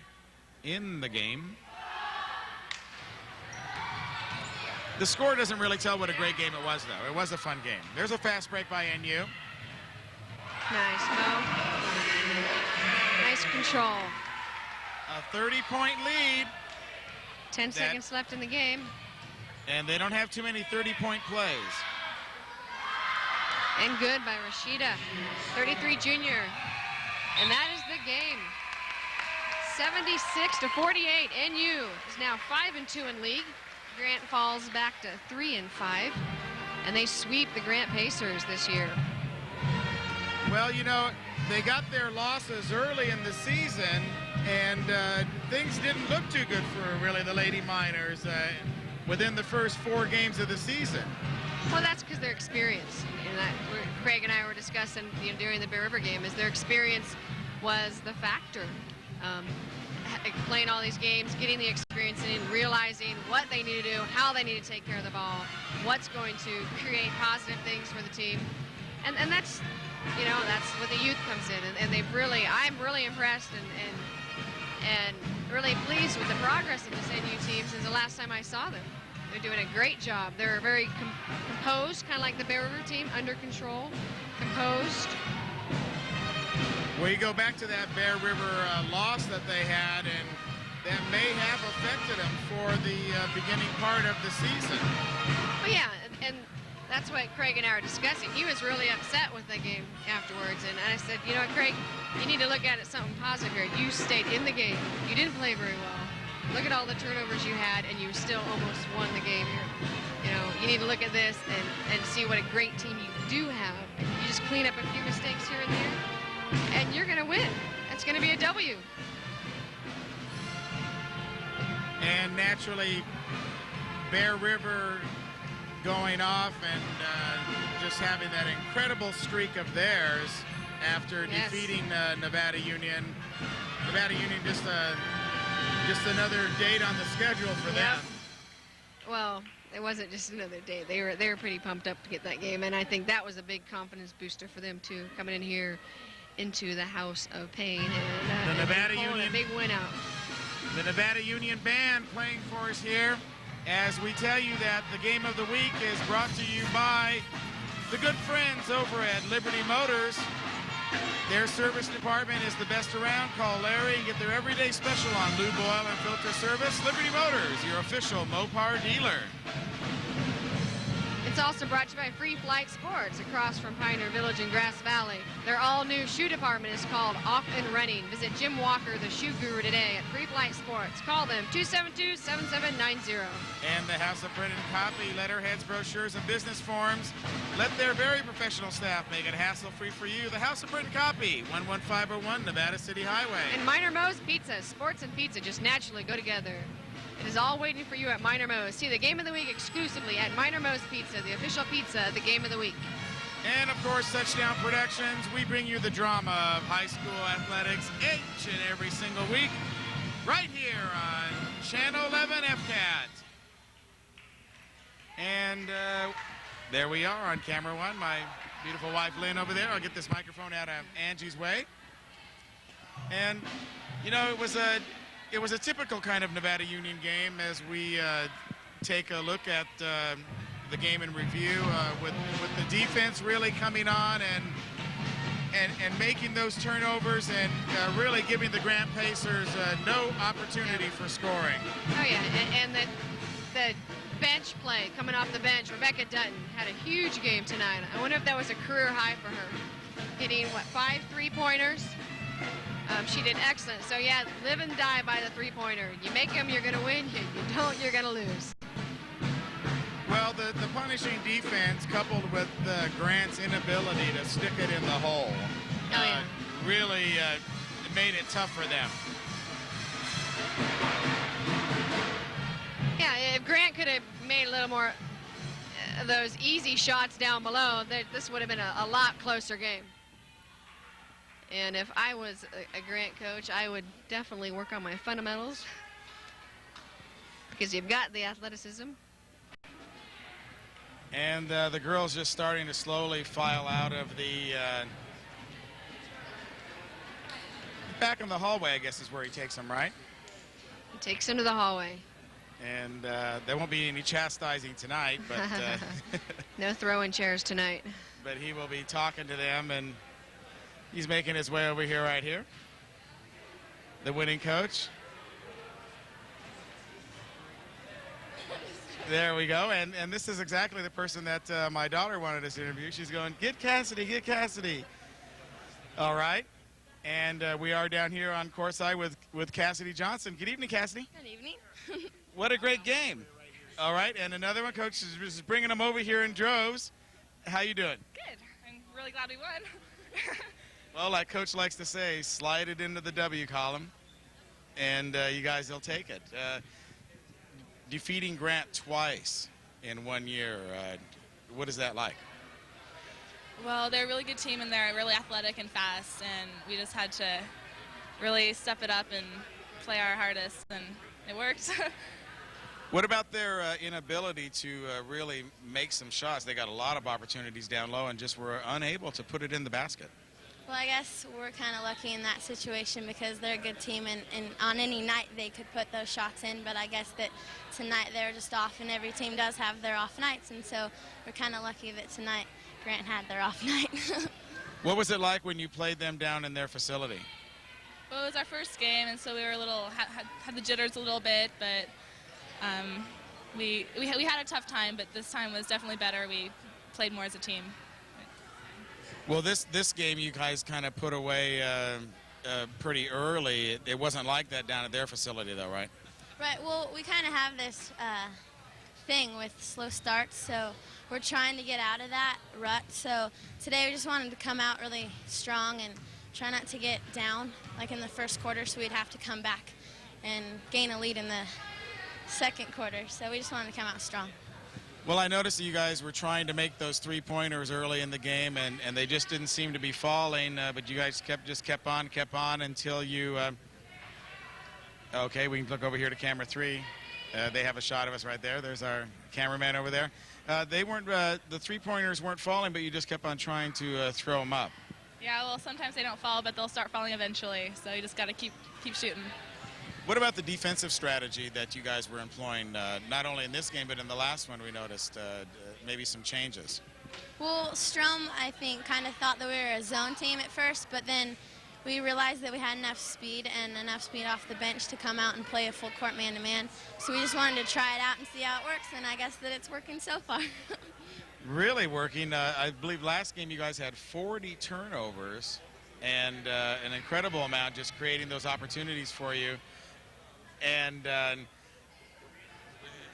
in the game. The score doesn't really tell what a great game it was, though. It was a fun game. There's a fast break by NU.
Nice, Mo. Nice control.
A 30-point lead.
10 seconds left in the game.
And they don't have too many 30-point plays.
And good by Rashida, 33 junior. And that is the game. 76 to 48. NU is now 5-2 in league. Grant falls back to 3-5. and they sweep the Grant Pacers this year.
Well, you know, they got their losses early in the season, and things didn't look too good for really the Lady Miners within the first 4 games of the season.
Well, that's because their experience, and Craig and I were discussing, you know, during the Bear River game, is their experience was the factor. Playing all these games, getting the experience in, realizing what they need to do, how they need to take care of the ball, what's going to create positive things for the team, and that's, you know, that's what the youth comes in, and they've really, I'm really impressed and really pleased with the progress of this NU team since the last time I saw them. They're doing a great job. They're very composed, kind of like the Bear River team, under control, composed.
Well, you go back to that Bear River loss that they had, and that may have affected them for the beginning part of the season.
Well, yeah, and that's what Craig and I were discussing. He was really upset with the game afterwards, and I said, you know what, Craig, you need to look at it something positive here. You stayed in the game. You didn't play very well. Look at all the turnovers you had, and you still almost won the game here. You know, you need to look at this and see what a great team you do have. You just clean up a few mistakes here and there, and you're going to win. It's going to be a W.
And naturally, Bear River going off and just having that incredible streak of theirs after defeating Nevada Union. Nevada Union just another date on the schedule for them.
Well, it wasn't just another day. They were pretty pumped up to get that game, and I think that was a big confidence booster for them too, coming in here into the House of Pain and
the Nevada Union,
a big win out.
The Nevada Union Band playing for us here, as we tell you that the game of the week is brought to you by the good friends over at Liberty Motors. Their service department is the best around. Call Larry and get their everyday special on lube, oil, and filter service. Liberty Motors, your official Mopar dealer.
It's also brought to you by Free Flight Sports across from Pioneer Village in Grass Valley. Their all-new shoe department is called Off and Running. Visit Jim Walker, the shoe guru, today at Free Flight Sports. Call them 272-7790.
And the House of Print and Copy, letterheads, brochures, and business forms. Let their very professional staff make it hassle-free for you. The House of Print and Copy, 11501 Nevada City Highway.
And Minor Mo's Pizza. Sports and pizza just naturally go together. It is all waiting for you at Minor Mo's. See the Game of the Week exclusively at Minor Mo's Pizza, the official pizza of the Game of the Week.
And, of course, Touchdown Productions. We bring you the drama of high school athletics each and every single week right here on Channel 11 FCAT. And there we are on camera one. My beautiful wife, Lynn, over there. I'll get this microphone out of Angie's way. And, you know, it was a typical kind of Nevada Union game as we take a look at the game in review with the defense really coming on and making those turnovers and really giving the Grant Pacers no opportunity for scoring.
Oh, yeah, and the bench play coming off the bench. Rebecca Dutton had a huge game tonight. I wonder if that was a career high for her. Hitting, what, 5 3-pointers? She did excellent. So, yeah, live and die by the three-pointer. You make them, you're going to win. You don't, you're going to lose.
Well, the punishing defense coupled with Grant's inability to stick it in the hole really made it tough for them.
Yeah, if Grant could have made a little more those easy shots down below, this would have been a lot closer game. And if I was a Grant coach, I would definitely work on my fundamentals because you've got the athleticism.
And the girls just starting to slowly file out of the back in the hallway, I guess is where he takes them, right?
He takes them to the hallway.
And there won't be any chastising tonight, but
no throwing chairs tonight.
But he will be talking to them, and he's making his way over here right here. The winning coach. There we go. And this is exactly the person that my daughter wanted us to interview. She's going, get Cassidy, get Cassidy. All right. And we are down here on courtside with Cassidy Johnson. Good evening, Cassidy.
Good evening.
What a great game. All right, and another one, Coach is bringing them over here in droves. How you doing?
Good. I'm really glad we won.
Well, like Coach likes to say, slide it into the W column, and you guys will take it. Defeating Grant twice in 1 year, what is that like?
Well, they're a really good team, and they're really athletic and fast, and we just had to really step it up and play our hardest, and it worked.
What about their inability to really make some shots? They got a lot of opportunities down low and just were unable to put it in the basket.
Well, I guess we're kind of lucky in that situation because they're a good team, and on any night they could put those shots in, but I guess that tonight they're just off, and every team does have their off nights, and so we're kind of lucky that tonight Grant had their off night.
What was it like when you played them down in their facility?
Well, it was our first game, and so we were a little, had the jitters a little bit, but we had a tough time, but this time was definitely better. We played more as a team.
Well, this game you guys kind of put away pretty early. It wasn't like that down at their facility, though, right?
Right, well, we kind of have this thing with slow starts, so we're trying to get out of that rut. So today we just wanted to come out really strong and try not to get down like in the first quarter, so we'd have to come back and gain a lead in the second quarter. So we just wanted to come out strong.
Well, I noticed that you guys were trying to make those three-pointers early in the game, and they just didn't seem to be falling, but you guys kept on until you okay, we can look over here to camera 3. They have a shot of us right there. There's our cameraman over there. They weren't the three-pointers weren't falling, but you just kept on trying to throw them up.
Yeah, well, sometimes they don't fall, but they'll start falling eventually, so you just got to keep shooting.
What about the defensive strategy that you guys were employing, not only in this game, but in the last one we noticed maybe some changes?
Well, Strohm, I think, kind of thought that we were a zone team at first, but then we realized that we had enough speed off the bench to come out and play a full court man-to-man. So we just wanted to try it out and see how it works, and I guess that it's working so far.
Really working. I believe last game you guys had 40 turnovers and an incredible amount just creating those opportunities for you. And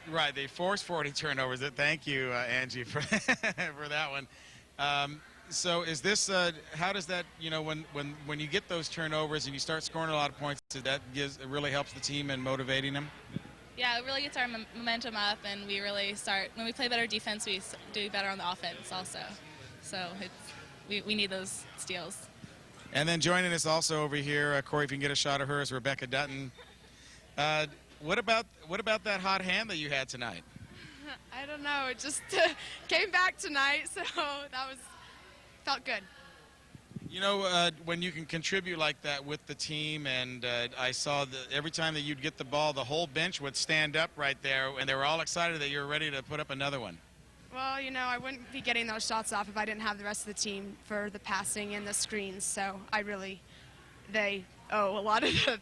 right, they forced 40 turnovers. Thank you, Angie, for for that one. So is this how does that, you know, when you get those turnovers and you start scoring a lot of points, it really helps the team in motivating them?
Yeah, it really gets our momentum up, and we really start, when we play better defense, we do better on the offense also. So we need those steals.
And then joining us also over here, Corey, if you can get a shot of her, is Rebecca Dutton. What about that hot hand that you had tonight?
I don't know. It just came back tonight, so felt good.
You know, when you can contribute like that with the team, and I saw that every time that you'd get the ball, the whole bench would stand up right there, and they were all excited that you were ready to put up another one.
Well, you know, I wouldn't be getting those shots off if I didn't have the rest of the team for the passing and the screens, so they owe a lot of the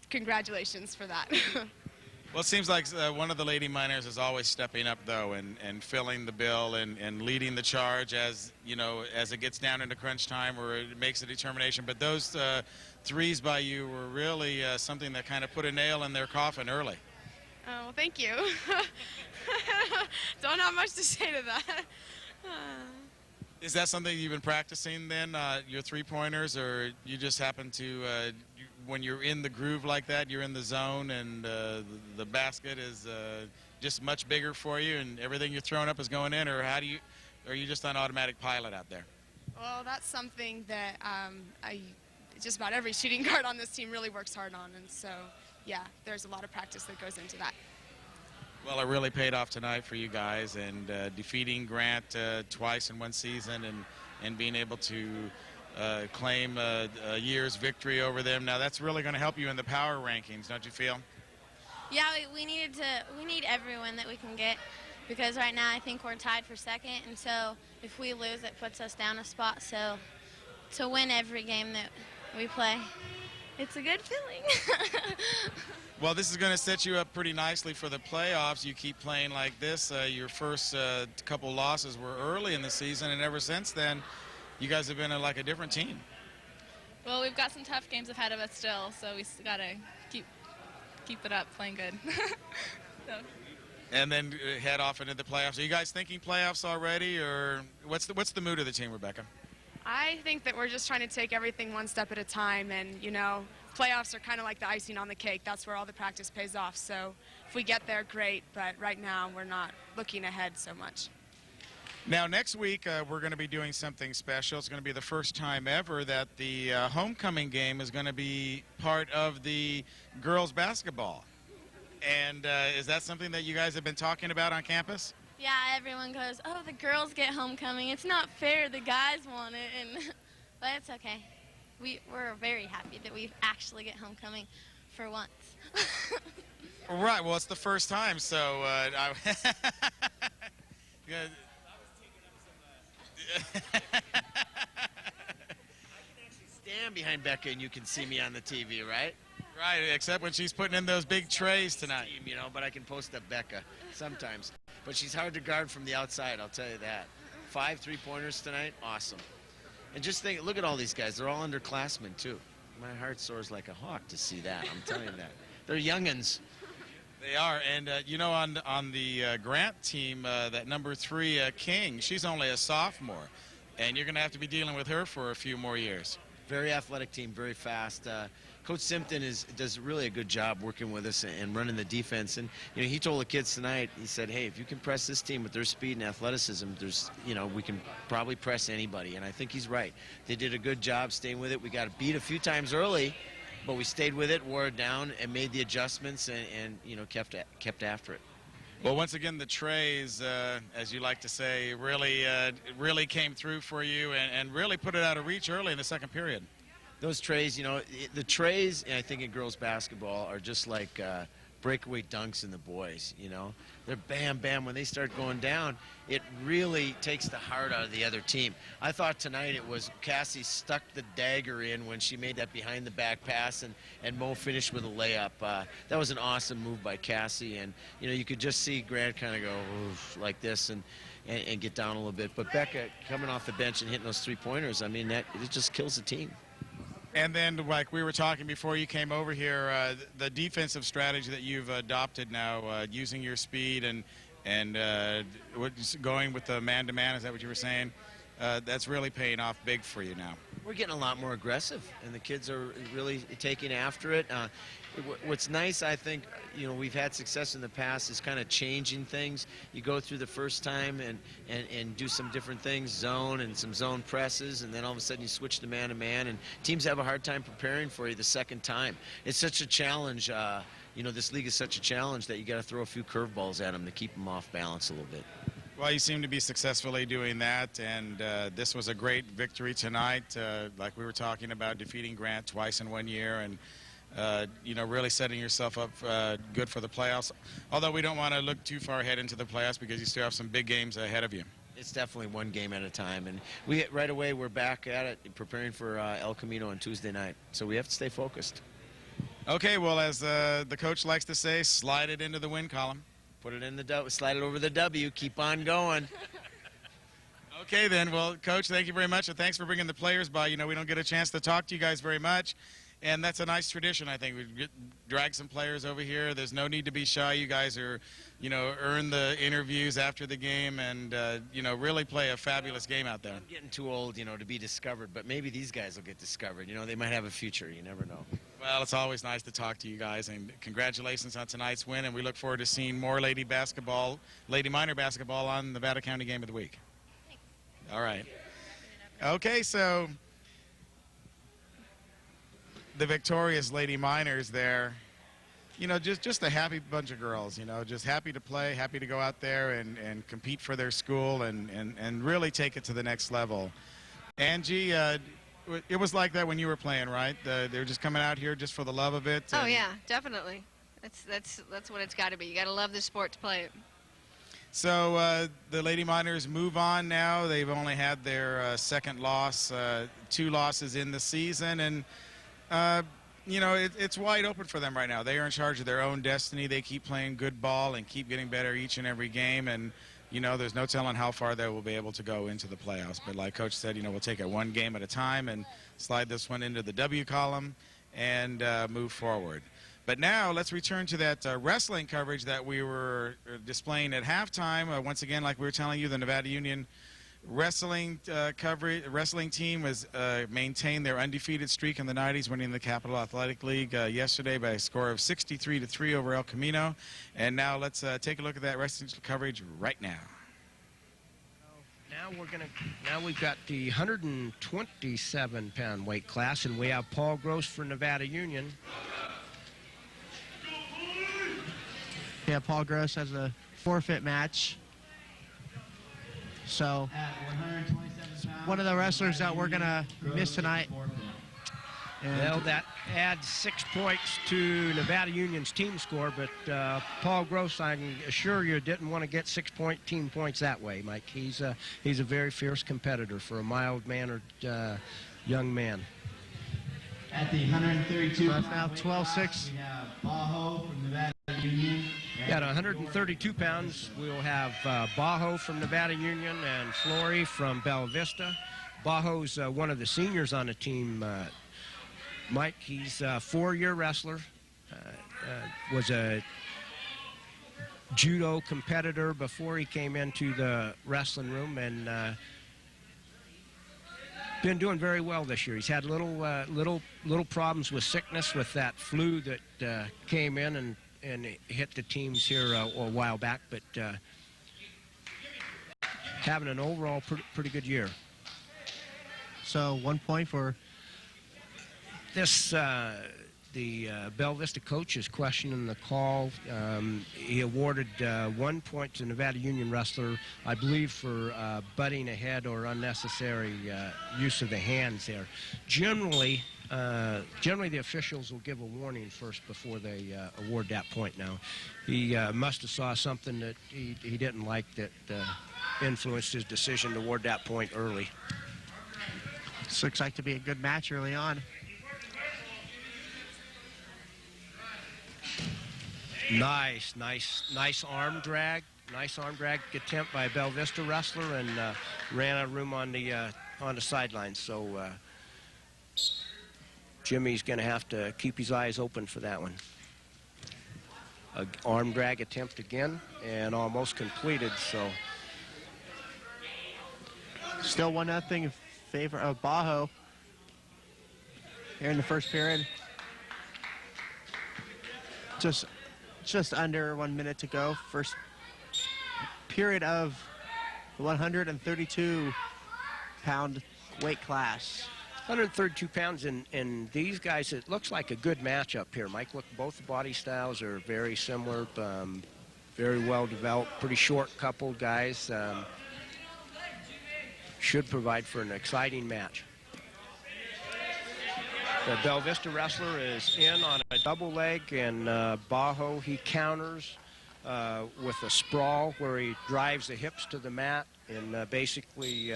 congratulations for that.
Well, it seems like one of the Lady Miners is always stepping up, though, and filling the bill and leading the charge as, you know, as it gets down into crunch time where it makes a determination. But those threes by you were really something that kind of put a nail in their coffin early.
Oh, well, thank you. Don't have much to say to that.
Is that something you've been practicing then, your three-pointers, or you just happen to, when you're in the groove like that, you're in the zone and the basket is just much bigger for you and everything you're throwing up is going in, or are you just on automatic pilot out there?
Well, that's something that just about every shooting guard on this team really works hard on, and so, yeah, there's a lot of practice that goes into that.
Well, it really paid off tonight for you guys, and defeating Grant twice in one season and being able to claim a year's victory over them. Now, that's really going to help you in the power rankings, don't you feel?
Yeah, we need every win that we can get, because right now I think we're tied for second, and so if we lose, it puts us down a spot. So to win every game that we play, it's a good feeling.
Well, this is going to set you up pretty nicely for the playoffs. You keep playing like this. Your first couple losses were early in the season, and ever since then, you guys have been like a different team.
Well, we've got some tough games ahead of us still, so we got to keep it up, playing good. So.
and then head off into the playoffs. Are you guys thinking playoffs already, or what's the mood of the team, Rebecca?
I think that we're just trying to take everything one step at a time, and, you know, playoffs are kind of like the icing on the cake. That's where all the practice pays off. So if we get there, great, but right now we're not looking ahead so much.
Now, next week, we're going to be doing something special. It's going to be the first time ever that the homecoming game is going to be part of the girls' basketball. And is that something that you guys have been talking about on campus?
Yeah, everyone goes, oh, the girls get homecoming. It's not fair. The guys want it. But it's okay. We're very happy that we actually get homecoming for once.
Right. Well, it's the first time, so yeah.
Stand behind Becca and you can see me on the TV, right?
Right, except when she's putting in those big trays tonight.
You know, but I can post up Becca sometimes. But she's hard to guard from the outside, I'll tell you that. 5 3-pointers tonight, awesome. And just think, look at all these guys. They're all underclassmen, too. My heart soars like a hawk to see that, I'm telling you that. They're youngins.
They are, and you know, on the Grant team, that number 3 King, she's only a sophomore, and you're going to have to be dealing with her for a few more years.
Very athletic team, very fast. Coach Simpton does really a good job working with us and running the defense. And you know, he told the kids tonight, he said, "Hey, if you can press this team with their speed and athleticism, we can probably press anybody." And I think he's right. They did a good job staying with it. We got beat a few times early, but we stayed with it, wore it down, and made the adjustments, and you know, kept after it.
Well, once again, the trays, as you like to say, really came through for you and really put it out of reach early in the second period.
Those trays, you know, the trays, I think in girls basketball are just like breakaway dunks in the boys, you know. They're bam, bam. When they start going down, it really takes the heart out of the other team. I thought tonight it was Cassie stuck the dagger in when she made that behind-the-back pass, and Mo finished with a layup. That was an awesome move by Cassie, and, you know, you could just see Grant kind of go like this and get down a little bit. But Becca coming off the bench and hitting those three-pointers, I mean, it just kills the team.
And then, like we were talking before you came over here, the defensive strategy that you've adopted now, using your speed and going with the man-to-man, is that what you were saying? That's really paying off big for you now.
We're getting a lot more aggressive, and the kids are really taking after it. What's nice, I think, you know, we've had success in the past is kind of changing things. You go through the first time and do some different things, zone and some zone presses, and then all of a sudden you switch to man-to-man, and teams have a hard time preparing for you the second time. It's such a challenge. You know, this league is such a challenge that you got to throw a few curveballs at them to keep them off balance a little bit.
Well, you seem to be successfully doing that, and this was a great victory tonight, like we were talking about, defeating Grant twice in 1 year, and you know, really setting yourself up good for the playoffs. Although we don't want to look too far ahead into the playoffs because you still have some big games ahead of you.
It's definitely one game at a time, and right away we're back at it, preparing for El Camino on Tuesday night. So we have to stay focused.
Okay, well, as the coach likes to say, slide it into the win column.
Put it in the W, slide it over the W, keep on going.
Okay, then. Well, Coach, thank you very much, and thanks for bringing the players by. You know, we don't get a chance to talk to you guys very much, and that's a nice tradition, I think. We drag some players over here. There's no need to be shy. You guys are, you know, earn the interviews after the game and, you know, really play a fabulous game out there.
I'm getting too old, you know, to be discovered, but maybe these guys will get discovered. You know, they might have a future. You never know.
Well, it's always nice to talk to you guys, and congratulations on tonight's win, and we look forward to seeing more Lady minor basketball on the Nevada County Game of the Week.
Thanks.
All right. Okay, so the victorious Lady Miners there, you know, just a happy bunch of girls, you know, just happy to play, happy to go out there and compete for their school and really take it to the next level. Angie, it was like that when you were playing, right? They were just coming out here just for the love of it.
Oh yeah, definitely. That's what it's got to be. You got to love the sport to play it.
So the Lady Miners move on now. They've only had their second loss, 2 losses in the season, and you know, it's wide open for them right now. They are in charge of their own destiny. They keep playing good ball and keep getting better each and every game, and you know, there's no telling how far they will be able to go into the playoffs. But like Coach said, you know, we'll take it one game at a time and slide this one into the W column and move forward. But But now let's return to that wrestling coverage that we were displaying at halftime. Once again, like we were telling you, the Nevada Union wrestling team has maintained their undefeated streak in the 90s, winning the Capital Athletic League yesterday by a score of 63-3 over El Camino. And now let's take a look at that wrestling coverage right now.
Now we've got the 127-pound weight class, and we have Paul Gross for Nevada Union.
Yeah, Paul Gross has a forfeit match. So, one of the wrestlers that we're going to miss tonight.
Well, that adds 6 points to Nevada Union's team score, but Paul Gross, I can assure you, didn't want to get 6 team points that way, Mike. He's a very fierce competitor for a mild-mannered young man.
At the 132
now 12-6.
We have Bajo from Nevada Union.
At 132 pounds, we'll have Bajo from Nevada Union and Flory from Bella Vista. Bajo's one of the seniors on the team. Mike, he's a 4-year wrestler, was a judo competitor before he came into the wrestling room, and been doing very well this year. He's had little problems with sickness with that flu that came in and hit the teams here a while back, but having an overall pretty good year.
So 1 point for
this. The Bella Vista coach is questioning the call. He awarded 1 point to Nevada Union wrestler, I believe, for butting ahead or unnecessary use of the hands there. Generally, the officials will give a warning first before they award that point. Now, he must have saw something that he didn't like that influenced his decision to award that point early.
This looks like to be a good match early on.
Nice arm drag. Nice arm drag attempt by a Bella Vista wrestler, and ran out of room on the sidelines. So Jimmy's going to have to keep his eyes open for that one. A arm drag attempt again, and almost completed. So
still 1-0 in favor of Bajo here in the first period. Just under 1 minute to go. First period of the 132-pound weight class.
132 pounds, and these guys, it looks like a good matchup here, Mike. Look, both the body styles are very similar, very well developed, pretty short couple guys. Should provide for an exciting match. The Bella Vista wrestler is in on a double leg, and Bajo, he counters with a sprawl where he drives the hips to the mat and basically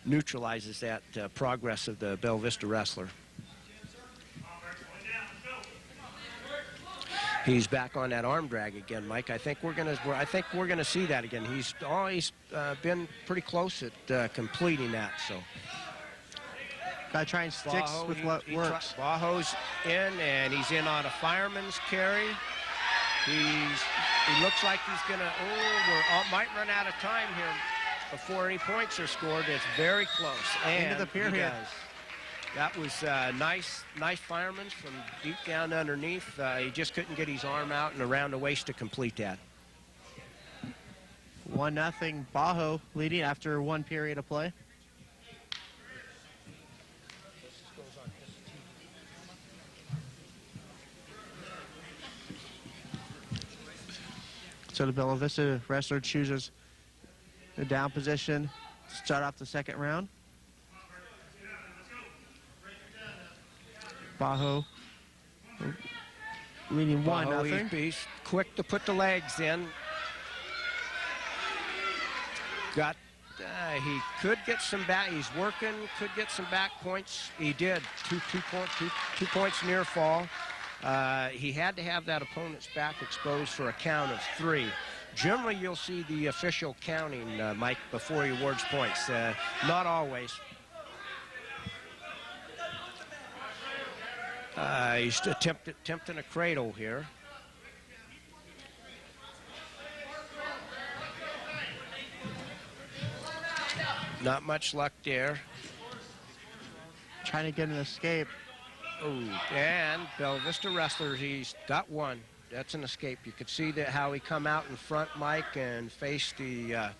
neutralizes that progress of the Bella Vista wrestler. He's back on that arm drag again, Mike. I think we're gonna see that again. He's been pretty close at completing that. So.
Gotta try and stick with what works.
Bajo's in, and he's in on a fireman's carry. He looks like he's gonna. Might run out of time here before any points are scored. It's very close. And
into the period.
That was nice fireman from deep down underneath. He just couldn't get his arm out and around the waist to complete that.
1-0 Bajo leading after 1 period of play. So the Bella Vista wrestler chooses the down position to start off the second round. Bajo leading 1-0.
He's quick to put the legs in. He could get some back. He's working. Could get some back points. He did. Two points near fall. He had to have that opponent's back exposed for a count of 3. Generally, you'll see the official counting, Mike, before he awards points. Not always. He's attempting a cradle here. Not much luck there.
Trying to get an escape.
Oh, and Bella Vista wrestler, he's got one. That's an escape. You could see that how he come out in front, Mike, and face the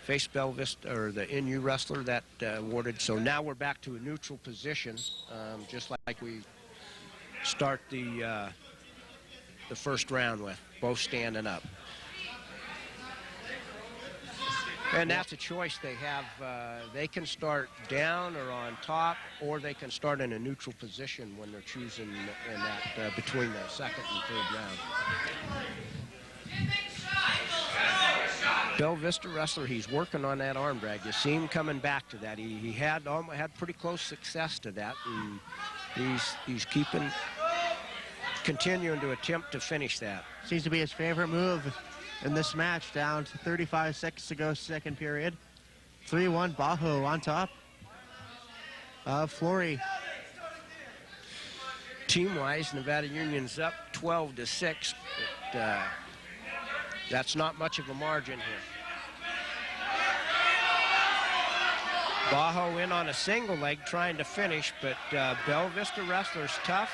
face Bella Vista or the NU wrestler that awarded. So now we're back to a neutral position, just like we start the first round with, both standing up. And that's a choice they have. They can start down or on top, or they can start in a neutral position when they're choosing in that between the second and third round. Bella Vista wrestler, he's working on that arm drag. You see him coming back to that. He had pretty close success to that, and he's continuing to attempt to finish that.
Seems to be his favorite move in this match. Down to 35 seconds to go, second period. 3-1 Bajo on top of Flory.
Team-wise, Nevada Union's up 12-6, but that's not much of a margin here. Bajo in on a single leg trying to finish, but Bella Vista wrestler's tough.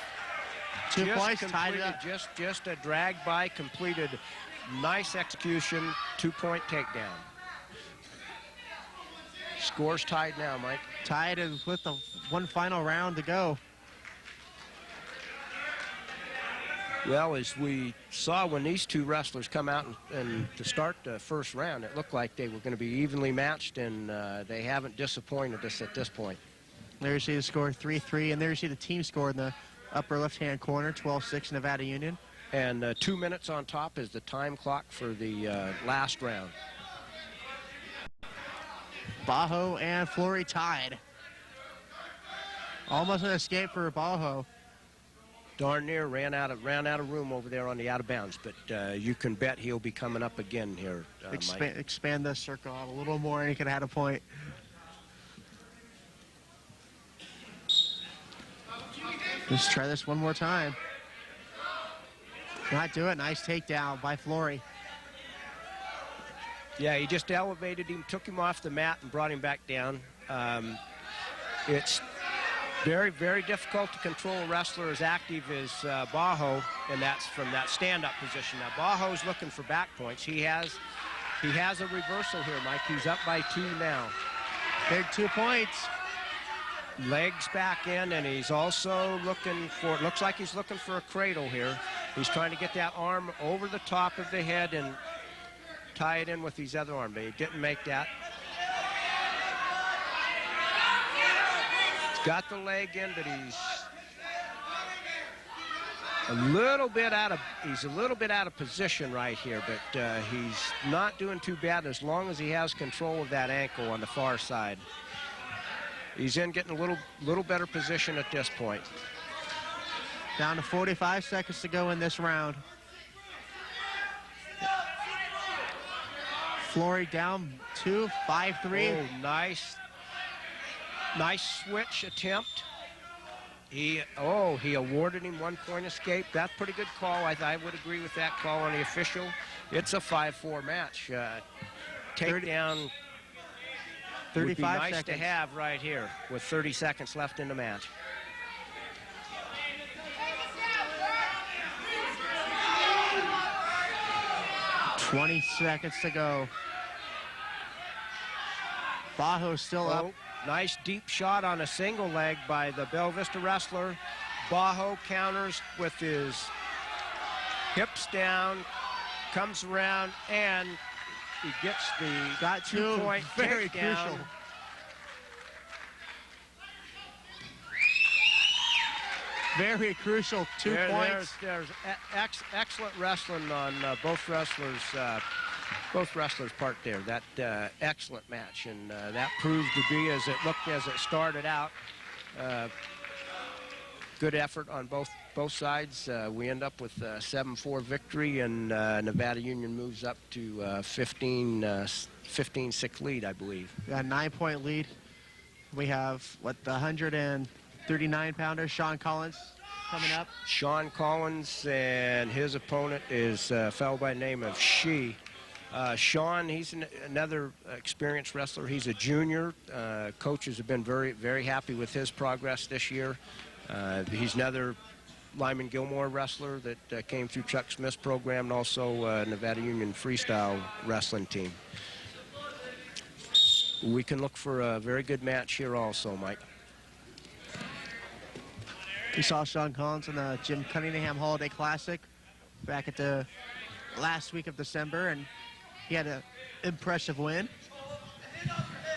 2 points, tied it up.
Just a drag by, completed. Nice execution, 2-point takedown. Score's tied now, Mike.
Tied with the one final round to go.
Well, as we saw when these two wrestlers come out and to start the first round, it looked like they were going to be evenly matched, and they haven't disappointed us at this point.
There you see the score, 3-3, and there you see the team score in the upper left-hand corner, 12-6 Nevada Union.
And 2 minutes on top is the time clock for the last round.
Bajo and Flory tied. Almost an escape for Bajo.
Darn near ran out of room over there on the out of bounds, but you can bet he'll be coming up again here, Mike.
Expand the circle out a little more, and he could have had a point. Let's try this one more time. Not do it. Nice takedown by Flory.
Yeah, he just elevated him, took him off the mat, and brought him back down. It's very, very difficult to control a wrestler as active as Bajo, and that's from that stand-up position. Now, Bajo's looking for back points. He has a reversal here, Mike. He's up by 2 now.
Big 2 points.
Legs back in, and he's also looking for, it looks like he's looking for a cradle here. He's trying to get that arm over the top of the head and tie it in with his other arm, but he didn't make that. He's got the leg in, but he's a little bit out of position right here, but he's not doing too bad as long as he has control of that ankle on the far side. He's in getting a little better position at this point.
Down to 45 seconds to go in this round. Flory down 2, 5-3.
Oh, nice switch attempt. He awarded him 1-point escape. That's pretty good call. I would agree with that call on the official. It's a 5-4 match. Takedown.
35
would be nice
seconds
to have right here with 30 seconds left in the match.
$20 seconds to go. Bajo's still up.
Nice deep shot on a single leg by the Bella Vista wrestler. Bajo counters with his hips down, comes around, and he gets the
got
2-point
very
takedown.
crucial. Very crucial 2 points.
There's excellent wrestling on both wrestlers' part there. That excellent match, and that proved to be as it looked as it started out. Good effort on both sides. We end up with a 7-4 victory, and Nevada Union moves up to 15-6 lead, I believe.
Got a 9-point lead. We have, the 139-pounder, Sean Collins, coming up.
Sean Collins, and his opponent is a fellow by the name of Shee. Sean, he's another experienced wrestler. He's a junior. Coaches have been very, very happy with his progress this year. He's another Lyman Gilmore wrestler that came through Chuck Smith's program, and also Nevada Union freestyle wrestling team. We can look for a very good match here also, Mike.
We saw Sean Collins in the Jim Cunningham Holiday Classic back at the last week of December, and he had an impressive win.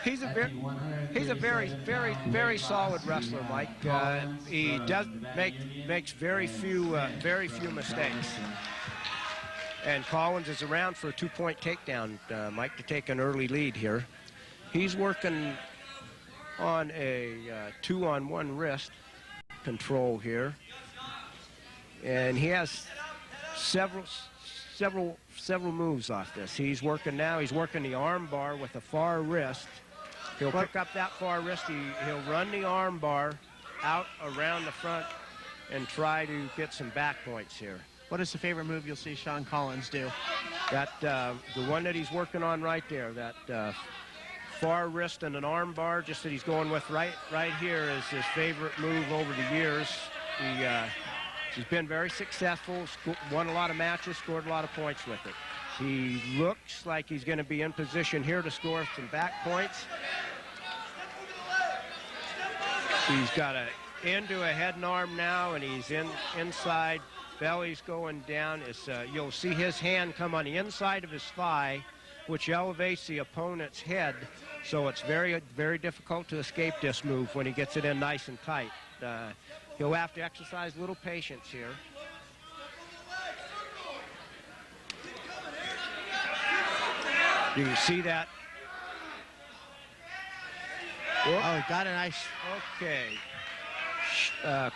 He's a very, very, very solid wrestler, Mike. He makes very few mistakes. And Collins is around for a 2-point takedown, Mike, to take an early lead here. He's working on a 2-on-1 wrist control here, and he has several moves off this. He's working the arm bar with a far wrist. He'll pick up that far wrist. He'll run the arm bar out around the front and try to get some back points here.
What is the favorite move you'll see Sean Collins do?
That the one that he's working on right there, that far wrist and an arm bar, just that he's going with right here, is his favorite move over the years. He's been very successful, won a lot of matches, scored a lot of points with it. He looks like he's going to be in position here to score some back points. He's got an into a head and arm now, and he's inside. Belly's going down. You'll see his hand come on the inside of his thigh, which elevates the opponent's head. So it's very, very difficult to escape this move when he gets it in nice and tight. He'll have to exercise a little patience here. You can see that.
Oh, got a nice.
Okay.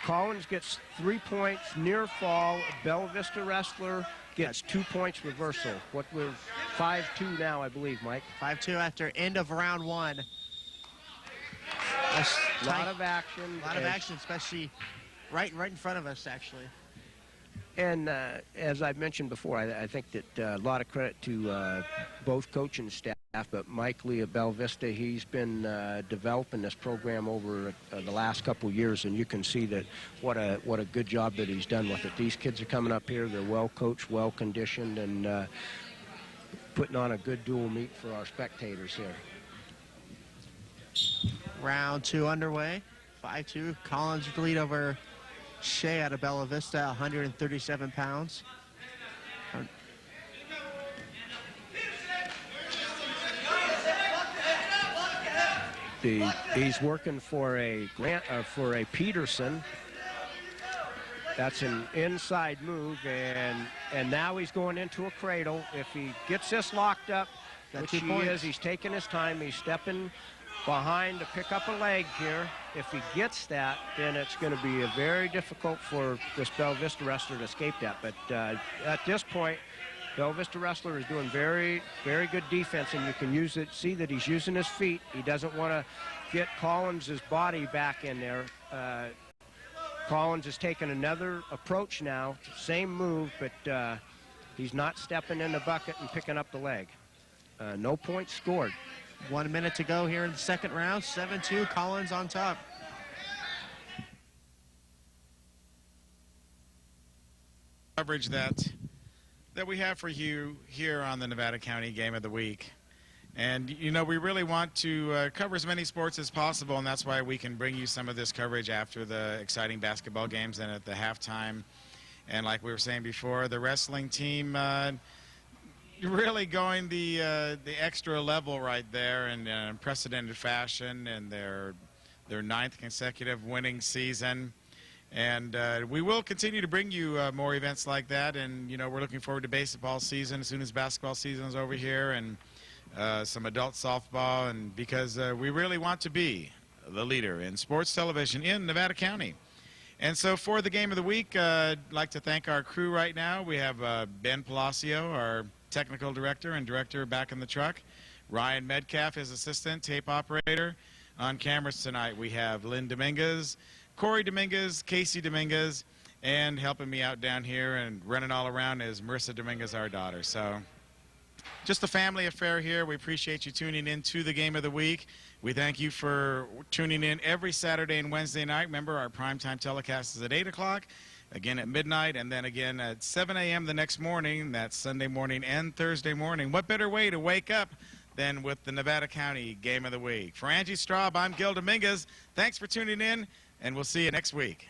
Collins gets 3 points near fall. Bella Vista wrestler gets 2 points reversal. What we're 5-2 now, I believe, Mike.
5-2 after end of round one.
A lot of action.
A lot of action, especially right in front of us, actually.
And as I've mentioned before, I think that a lot of credit to both coaching staff, but Mike Lee of Bella Vista, he's been developing this program over the last couple years, and you can see that what a good job that he's done with it. These kids are coming up here, they're well coached, well conditioned, and putting on a good dual meet for our spectators here.
Round two underway, 5-2. Collins with the lead over Shea out of Bella Vista, 137 pounds.
He's working for a Peterson. That's an inside move, and now he's going into a cradle. If he gets this locked up, which he is, he's taking his time. He's stepping behind to pick up a leg here. If he gets that, then it's going to be very difficult for this Bella Vista wrestler to escape that. But at this point, Bella Vista wrestler is doing very, very good defense, and you can see that he's using his feet. He doesn't want to get Collins' body back in there. Collins has taken another approach now, same move, but he's not stepping in the bucket and picking up the leg. No points scored.
1 minute to go here in the second round. 7-2, Collins on top.
Coverage that we have for you here on the Nevada County Game of the Week. And, you know, we really want to cover as many sports as possible, and that's why we can bring you some of this coverage after the exciting basketball games and at the halftime. And like we were saying before, the wrestling team really going the extra level right there in an unprecedented fashion, and their 9th consecutive winning season. And we will continue to bring you more events like that. And, you know, we're looking forward to baseball season as soon as basketball season is over here, and some adult softball, and because we really want to be the leader in sports television in Nevada County. And so for the Game of the Week, I'd like to thank our crew right now. We have Ben Palacio, our technical director and director back in the truck. Ryan Metcalf, his assistant, tape operator. On cameras tonight, we have Lynn Dominguez, Corey Dominguez, Casey Dominguez, And helping me out down here and running all around is Marissa Dominguez, our daughter. So just a family affair here. We appreciate you tuning in to the Game of the Week. We thank you for tuning in every Saturday and Wednesday night. Remember, our primetime telecast is at 8 o'clock, again at midnight, and then again at 7 a.m. the next morning. That's Sunday morning and Thursday morning. What better way to wake up than with the Nevada County Game of the Week? For Angie Strobe, I'm Gil Dominguez. Thanks for tuning in, and we'll see you next week.